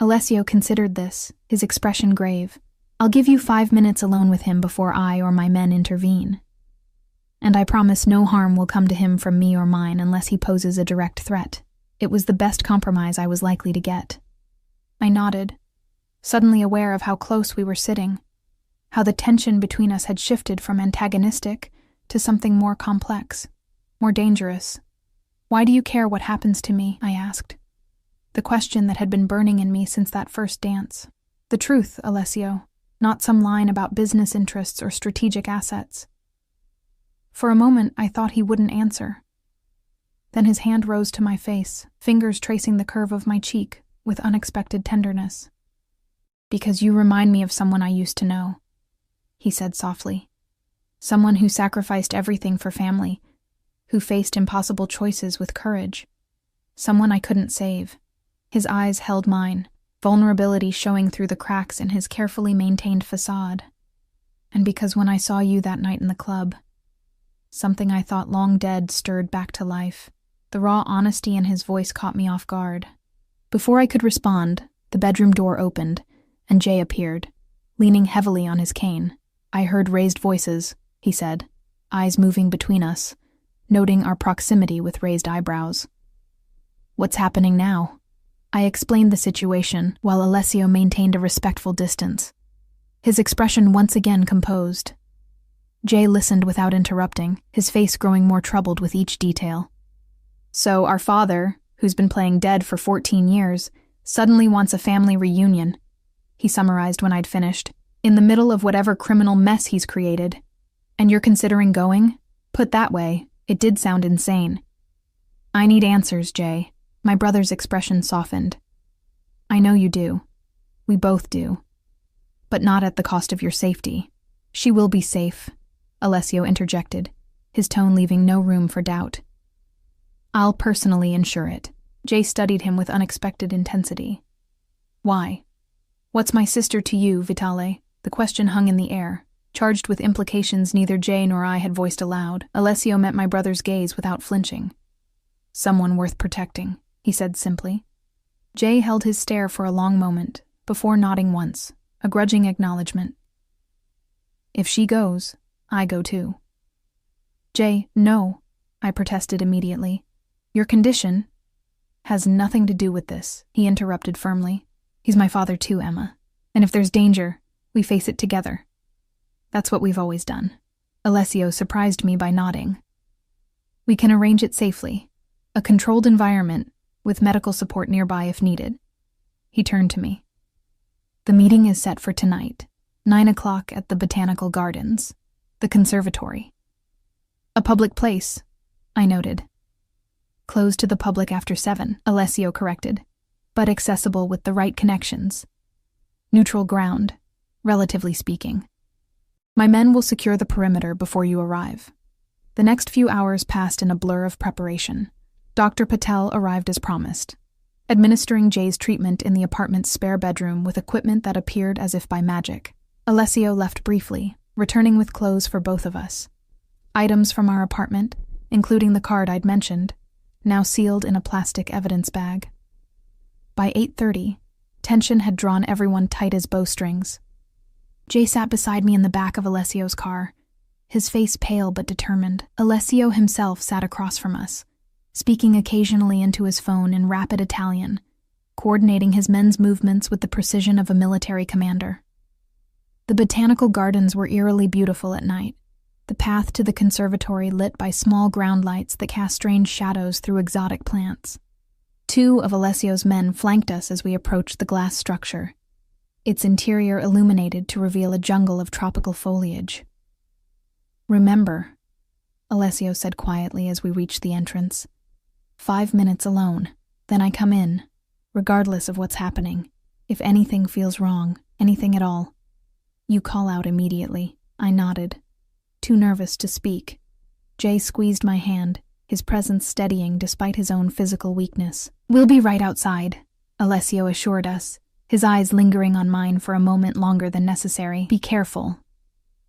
S1: Alessio considered this, his expression grave. I'll give you 5 minutes alone with him before I or my men intervene. And I promise no harm will come to him from me or mine unless he poses a direct threat. It was the best compromise I was likely to get. I nodded, suddenly aware of how close we were sitting, how the tension between us had shifted from antagonistic to something more complex, more dangerous. Why do you care what happens to me? I asked. The question that had been burning in me since that first dance. The truth, Alessio, not some line about business interests or strategic assets. For a moment, I thought he wouldn't answer. Then his hand rose to my face, fingers tracing the curve of my cheek with unexpected tenderness. Because you remind me of someone I used to know, he said softly. Someone who sacrificed everything for family, who faced impossible choices with courage. Someone I couldn't save. His eyes held mine, vulnerability showing through the cracks in his carefully maintained facade. And because when I saw you that night in the club, something I thought long dead stirred back to life. The raw honesty in his voice caught me off guard. Before I could respond, the bedroom door opened, and Jay appeared, leaning heavily on his cane. I heard raised voices, he said, eyes moving between us, noting our proximity with raised eyebrows. What's happening now? I explained the situation, while Alessio maintained a respectful distance, his expression once again composed. Jay listened without interrupting, his face growing more troubled with each detail. So our father, who's been playing dead for 14 years, suddenly wants a family reunion, he summarized when I'd finished, in the middle of whatever criminal mess he's created. And you're considering going? Put that way, it did sound insane. I need answers, Jay. My brother's expression softened. I know you do. We both do. But not at the cost of your safety. She will be safe, Alessio interjected, his tone leaving no room for doubt. I'll personally ensure it. Jay studied him with unexpected intensity. Why? What's my sister to you, Vitale? The question hung in the air, charged with implications neither Jay nor I had voiced aloud. Alessio met my brother's gaze without flinching. Someone worth protecting, he said simply. Jay held his stare for a long moment, before nodding once, a grudging acknowledgement. If she goes, I go too. Jay, no, I protested immediately. Your condition has nothing to do with this, he interrupted firmly. He's my father too, Emma. And if there's danger, we face it together. That's what we've always done. Alessio surprised me by nodding. We can arrange it safely. A controlled environment, with medical support nearby if needed. He turned to me. The meeting is set for tonight, 9 o'clock at the Botanical Gardens, the conservatory. A public place, I noted. Closed to the public after 7, Alessio corrected, but accessible with the right connections. Neutral ground, relatively speaking. My men will secure the perimeter before you arrive. The next few hours passed in a blur of preparation. Dr. Patel arrived as promised, administering Jay's treatment in the apartment's spare bedroom with equipment that appeared as if by magic. Alessio left briefly, returning with clothes for both of us. Items from our apartment, including the card I'd mentioned, now sealed in a plastic evidence bag. By 8:30, tension had drawn everyone tight as bowstrings. Jay sat beside me in the back of Alessio's car, his face pale but determined. Alessio himself sat across from us, speaking occasionally into his phone in rapid Italian, coordinating his men's movements with the precision of a military commander. The botanical gardens were eerily beautiful at night, the path to the conservatory lit by small ground lights that cast strange shadows through exotic plants. 2 of Alessio's men flanked us as we approached the glass structure, its interior illuminated to reveal a jungle of tropical foliage. "Remember," Alessio said quietly as we reached the entrance, 5 minutes alone, then I come in, regardless of what's happening. If anything feels wrong, anything at all, you call out immediately." I nodded, too nervous to speak. Jay squeezed my hand, his presence steadying despite his own physical weakness. "We'll be right outside," Alessio assured us, his eyes lingering on mine for a moment longer than necessary. "Be careful."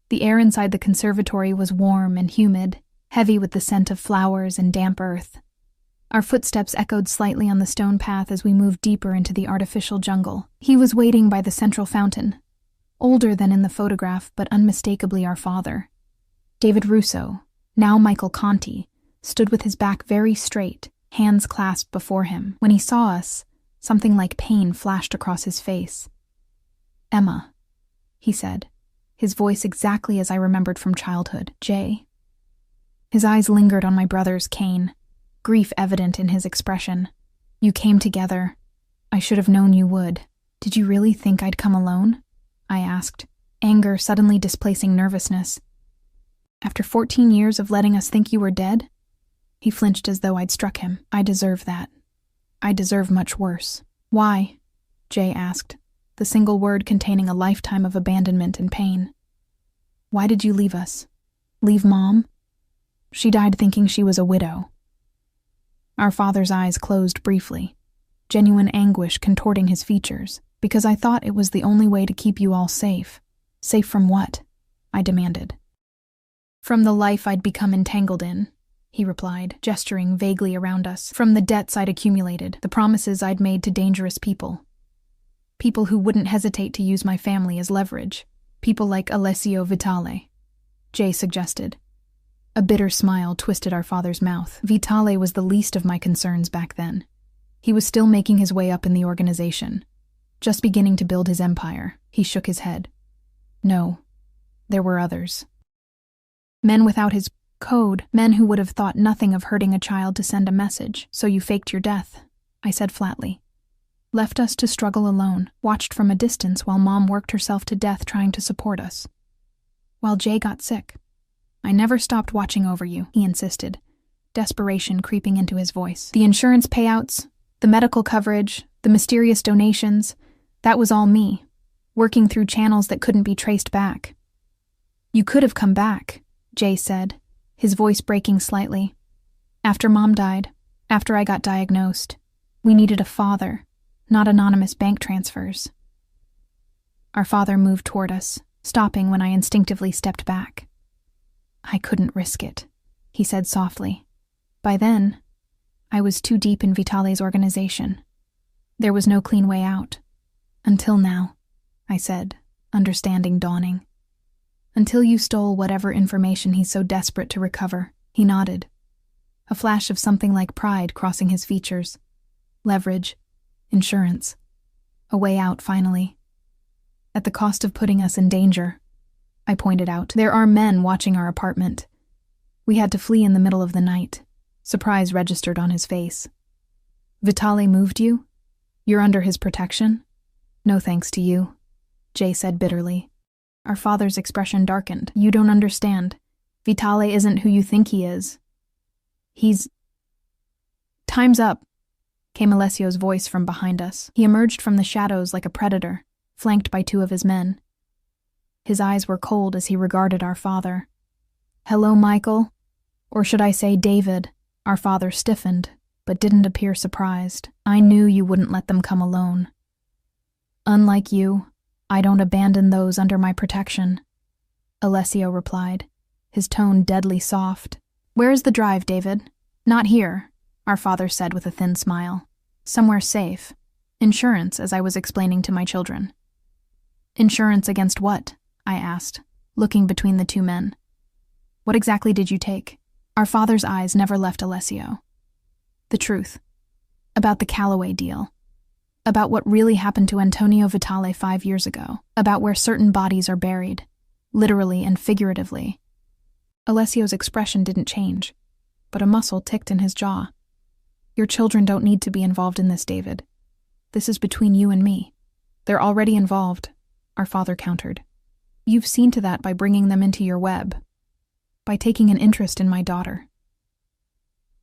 S1: The air inside the conservatory was warm and humid, heavy with the scent of flowers and damp earth. Our footsteps echoed slightly on the stone path as we moved deeper into the artificial jungle. He was waiting by the central fountain, older than in the photograph but unmistakably our father. David Russo, now Michael Conti, stood with his back very straight, hands clasped before him. When he saw us, something like pain flashed across his face. "Emma," he said, his voice exactly as I remembered from childhood. "Jay." His eyes lingered on my brother's cane, grief evident in his expression. "You came together. I should have known you would. Did you really think I'd come alone?" I asked, anger suddenly displacing nervousness. "After 14 years of letting us think you were dead?" He flinched as though I'd struck him. "I deserve that. I deserve much worse." "Why?" Jay asked, the single word containing a lifetime of abandonment and pain. "Why did you leave us? Leave Mom? She died thinking she was a widow." Our father's eyes closed briefly, genuine anguish contorting his features. "Because I thought it was the only way to keep you all safe." "Safe from what?" I demanded. "From the life I'd become entangled in," he replied, gesturing vaguely around us. "From the debts I'd accumulated, the promises I'd made to dangerous people. People who wouldn't hesitate to use my family as leverage. People like Alessio Vitale," Jay suggested. A bitter smile twisted our father's mouth. Vitale was the least of my concerns back then. He was still making his way up in the organization, just beginning to build his empire. He shook his head. "No, there were others. Men without his code, men who would have thought nothing of hurting a child to send a message. So you faked your death," I said flatly. "Left us to struggle alone, watched from a distance while Mom worked herself to death trying to support us. While Jay got sick. I never stopped watching over you," he insisted, desperation creeping into his voice. "The insurance payouts, the medical coverage, the mysterious donations, that was all me, working through channels that couldn't be traced back." "You could have come back," Jay said, his voice breaking slightly. "After Mom died, after I got diagnosed, we needed a father, not anonymous bank transfers." Our father moved toward us, stopping when I instinctively stepped back. "I couldn't risk it," he said softly. "By then, I was too deep in Vitale's organization. There was no clean way out. Until now," I said, understanding dawning. "Until you stole whatever information he's so desperate to recover." He nodded, a flash of something like pride crossing his features. "Leverage, insurance, a way out finally. At the cost of putting us in danger," I pointed out. "There are men watching our apartment. We had to flee in the middle of the night." Surprise registered on his face. "Vitale moved you? You're under his protection?" "No thanks to you," Jay said bitterly. Our father's expression darkened. "You don't understand. Vitale isn't who you think he is. He's—" "Time's up," came Alessio's voice from behind us. He emerged from the shadows like a predator, flanked by 2 of his men. His eyes were cold as he regarded our father. "Hello, Michael. Or should I say David?" Our father stiffened, but didn't appear surprised. "I knew you wouldn't let them come alone. Unlike you, I don't abandon those under my protection," Alessio replied, his tone deadly soft. "Where is the drive, David?" "Not here," our father said with a thin smile. "Somewhere safe. Insurance, as I was explaining to my children." "Insurance against what?" I asked, looking between the two men. "What exactly did you take?" Our father's eyes never left Alessio. "The truth. About the Callaway deal. About what really happened to Antonio Vitale 5 years ago. About where certain bodies are buried, literally and figuratively." Alessio's expression didn't change, but a muscle ticked in his jaw. "Your children don't need to be involved in this, David. This is between you and me." "They're already involved," our father countered. "You've seen to that by bringing them into your web, by taking an interest in my daughter."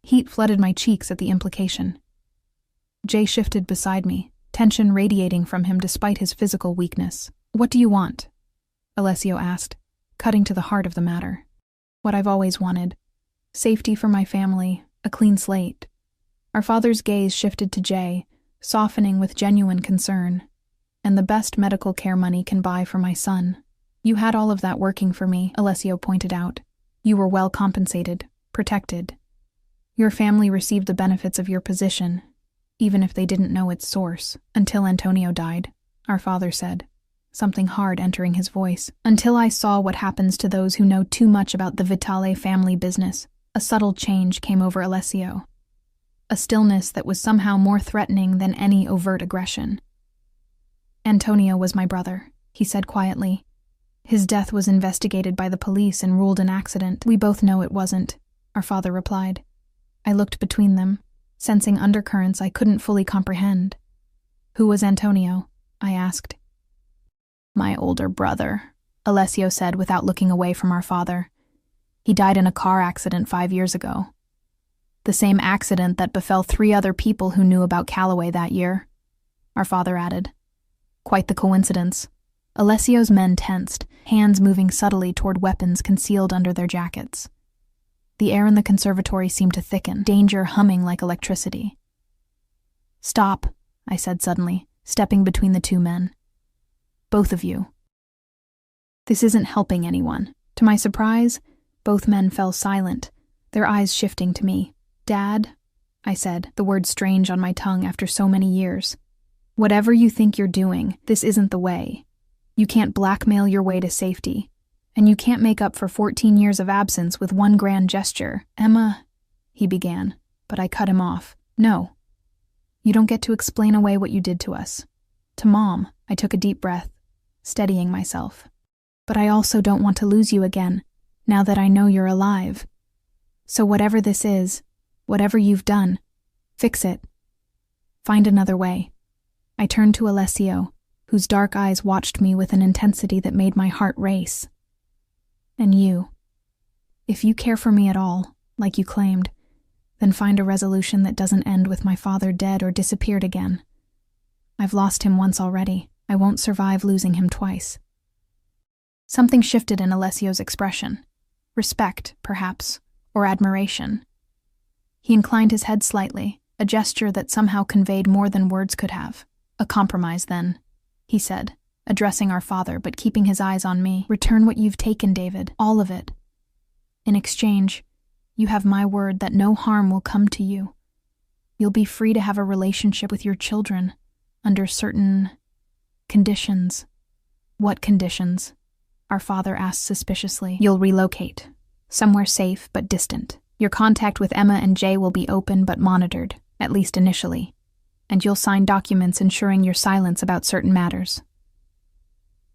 S1: Heat flooded my cheeks at the implication. Jay shifted beside me, tension radiating from him despite his physical weakness. "What do you want?" Alessio asked, cutting to the heart of the matter. "What I've always wanted. Safety for my family, a clean slate." Our father's gaze shifted to Jay, softening with genuine concern. "And the best medical care money can buy for my son." "You had all of that working for me," Alessio pointed out. "You were well compensated, protected. Your family received the benefits of your position, even if they didn't know its source, until Antonio died," our father said, something hard entering his voice. "Until I saw what happens to those who know too much about the Vitale family business." A subtle change came over Alessio, a stillness that was somehow more threatening than any overt aggression. "Antonio was my brother," he said quietly. "His death was investigated by the police and ruled an accident." "We both know it wasn't," our father replied. I looked between them, sensing undercurrents I couldn't fully comprehend. "Who was Antonio?" I asked. "My older brother," Alessio said without looking away from our father. "He died in a car accident 5 years ago. The same accident that befell 3 other people who knew about Callaway that year," our father added. Quite the coincidence. Alessio's men tensed, hands moving subtly toward weapons concealed under their jackets. The air in the conservatory seemed to thicken, danger humming like electricity. "Stop," I said suddenly, stepping between the 2 men. "Both of you. This isn't helping anyone." To my surprise, both men fell silent, their eyes shifting to me. "Dad," I said, the word strange on my tongue after so many years. "Whatever you think you're doing, this isn't the way. You can't blackmail your way to safety, and you can't make up for 14 years of absence with one grand gesture." "Emma," he began, but I cut him off. "No. You don't get to explain away what you did to us." To Mom, I took a deep breath, steadying myself. "But I also don't want to lose you again, now that I know you're alive. So whatever this is, whatever you've done, fix it. Find another way." I turned to Alessio, whose dark eyes watched me with an intensity that made my heart race. "And you. If you care for me at all, like you claimed, then find a resolution that doesn't end with my father dead or disappeared again. I've lost him once already. I won't survive losing him twice." Something shifted in Alessio's expression. Respect, perhaps, or admiration. He inclined his head slightly, a gesture that somehow conveyed more than words could have. "A compromise, then," he said, addressing our father but keeping his eyes on me. "Return what you've taken, David, all of it. In exchange, you have my word that no harm will come to you. You'll be free to have a relationship with your children, under certain conditions." "What conditions?" our father asked suspiciously. "You'll relocate, somewhere safe but distant. Your contact with Emma and Jay will be open but monitored, at least initially. And you'll sign documents ensuring your silence about certain matters."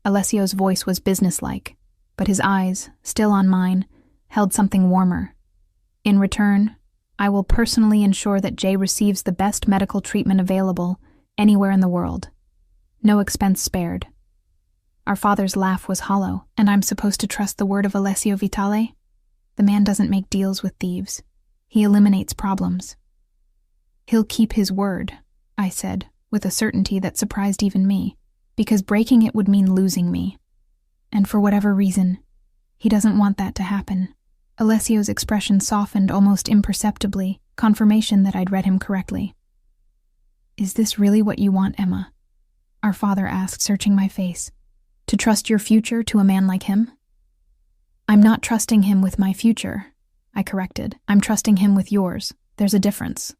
S1: Alessio's voice was businesslike, but his eyes, still on mine, held something warmer. "In return, I will personally ensure that Jay receives the best medical treatment available anywhere in the world. No expense spared." Our father's laugh was hollow. "And I'm supposed to trust the word of Alessio Vitale? The man doesn't make deals with thieves. He eliminates problems." "He'll keep his word," I said, with a certainty that surprised even me, because breaking it would mean losing me. And for whatever reason, he doesn't want that to happen. Alessio's expression softened almost imperceptibly, confirmation that I'd read him correctly. "Is this really what you want, Emma?" our father asked, searching my face. "To trust your future to a man like him?" "I'm not trusting him with my future," I corrected. "I'm trusting him with yours. There's a difference."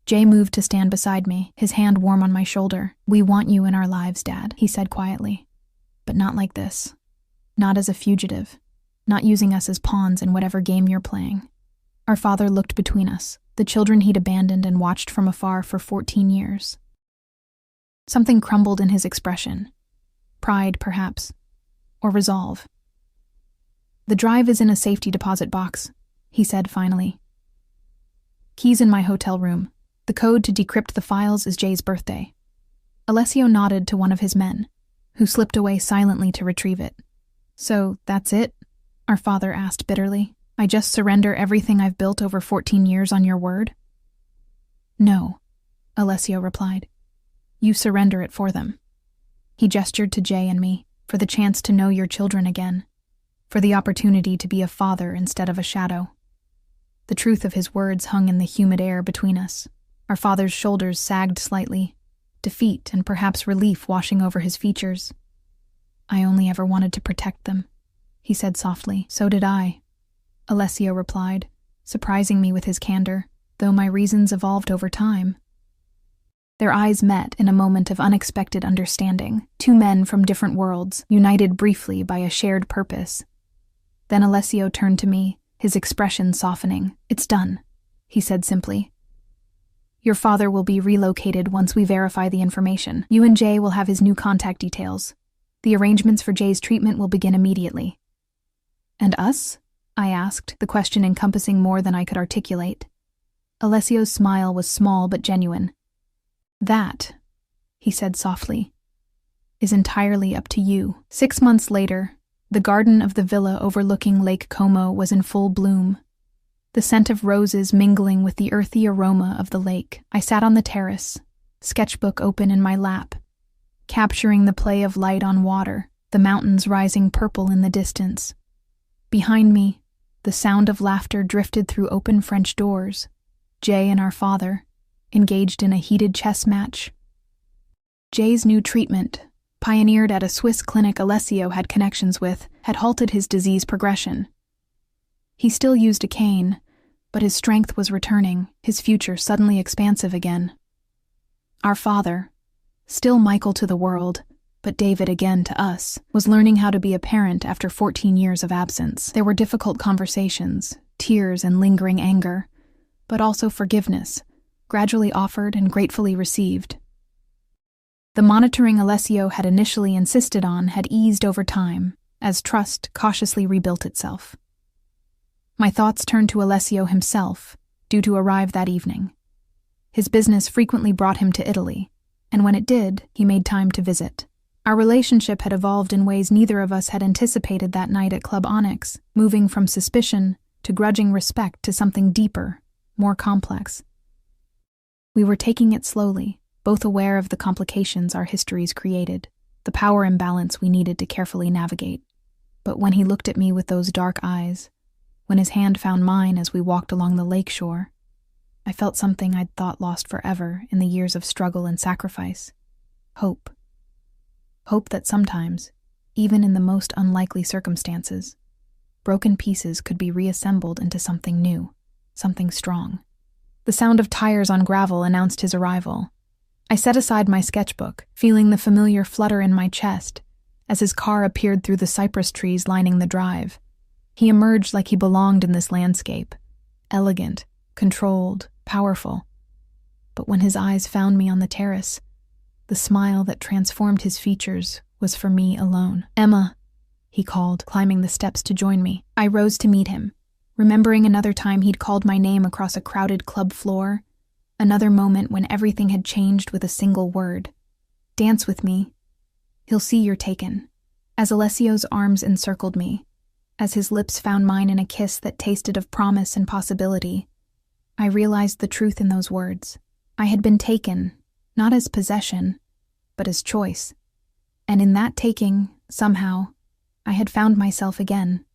S1: Jay moved to stand beside me, his hand warm on my shoulder. "We want you in our lives, Dad," he said quietly. "But not like this. Not as a fugitive. Not using us as pawns in whatever game you're playing." Our father looked between us, the children he'd abandoned and watched from afar for 14 years. Something crumbled in his expression. Pride, perhaps. Or resolve. "The drive is in a safety deposit box," he said finally. "Keys in my hotel room. The code to decrypt the files is Jay's birthday." Alessio nodded to one of his men, who slipped away silently to retrieve it. "So, that's it?" our father asked bitterly. "I just surrender everything I've built over 14 years on your word?" "No," Alessio replied. "You surrender it for them." He gestured to Jay and me, "For the chance to know your children again. For the opportunity to be a father instead of a shadow." The truth of his words hung in the humid air between us. Our father's shoulders sagged slightly, defeat and perhaps relief washing over his features. "I only ever wanted to protect them," he said softly. "So did I," Alessio replied, surprising me with his candor, though my reasons evolved over time. Their eyes met in a moment of unexpected understanding, two men from different worlds, united briefly by a shared purpose. Then Alessio turned to me, his expression softening. "It's done," he said simply. "Your father will be relocated once we verify the information. You and Jay will have his new contact details. The arrangements for Jay's treatment will begin immediately." "And us?" I asked, the question encompassing more than I could articulate. Alessio's smile was small but genuine. "That," he said softly, "is entirely up to you." 6 months later, the garden of the villa overlooking Lake Como was in full bloom, the scent of roses mingling with the earthy aroma of the lake. I sat on the terrace, sketchbook open in my lap, capturing the play of light on water, the mountains rising purple in the distance. Behind me, the sound of laughter drifted through open French doors. Jay and our father, engaged in a heated chess match. Jay's new treatment, pioneered at a Swiss clinic Alessio had connections with, had halted his disease progression. He still used a cane, but his strength was returning, his future suddenly expansive again. Our father, still Michael to the world, but David again to us, was learning how to be a parent after 14 years of absence. There were difficult conversations, tears and lingering anger, but also forgiveness, gradually offered and gratefully received. The monitoring Alessio had initially insisted on had eased over time, as trust cautiously rebuilt itself. My thoughts turned to Alessio himself, due to arrive that evening. His business frequently brought him to Italy, and when it did, he made time to visit. Our relationship had evolved in ways neither of us had anticipated that night at Club Onyx, moving from suspicion to grudging respect to something deeper, more complex. We were taking it slowly, both aware of the complications our histories created, the power imbalance we needed to carefully navigate. But when he looked at me with those dark eyes, when his hand found mine as we walked along the lake shore, I felt something I'd thought lost forever in the years of struggle and sacrifice. Hope. Hope that sometimes, even in the most unlikely circumstances, broken pieces could be reassembled into something new, something strong. The sound of tires on gravel announced his arrival. I set aside my sketchbook, feeling the familiar flutter in my chest, as his car appeared through the cypress trees lining the drive. He emerged like he belonged in this landscape, elegant, controlled, powerful. But when his eyes found me on the terrace, the smile that transformed his features was for me alone. "Emma," he called, climbing the steps to join me. I rose to meet him, remembering another time he'd called my name across a crowded club floor, another moment when everything had changed with a single word. "Dance with me. He'll see you're taken." As Alessio's arms encircled me, as his lips found mine in a kiss that tasted of promise and possibility, I realized the truth in those words. I had been taken, not as possession, but as choice. And in that taking, somehow, I had found myself again.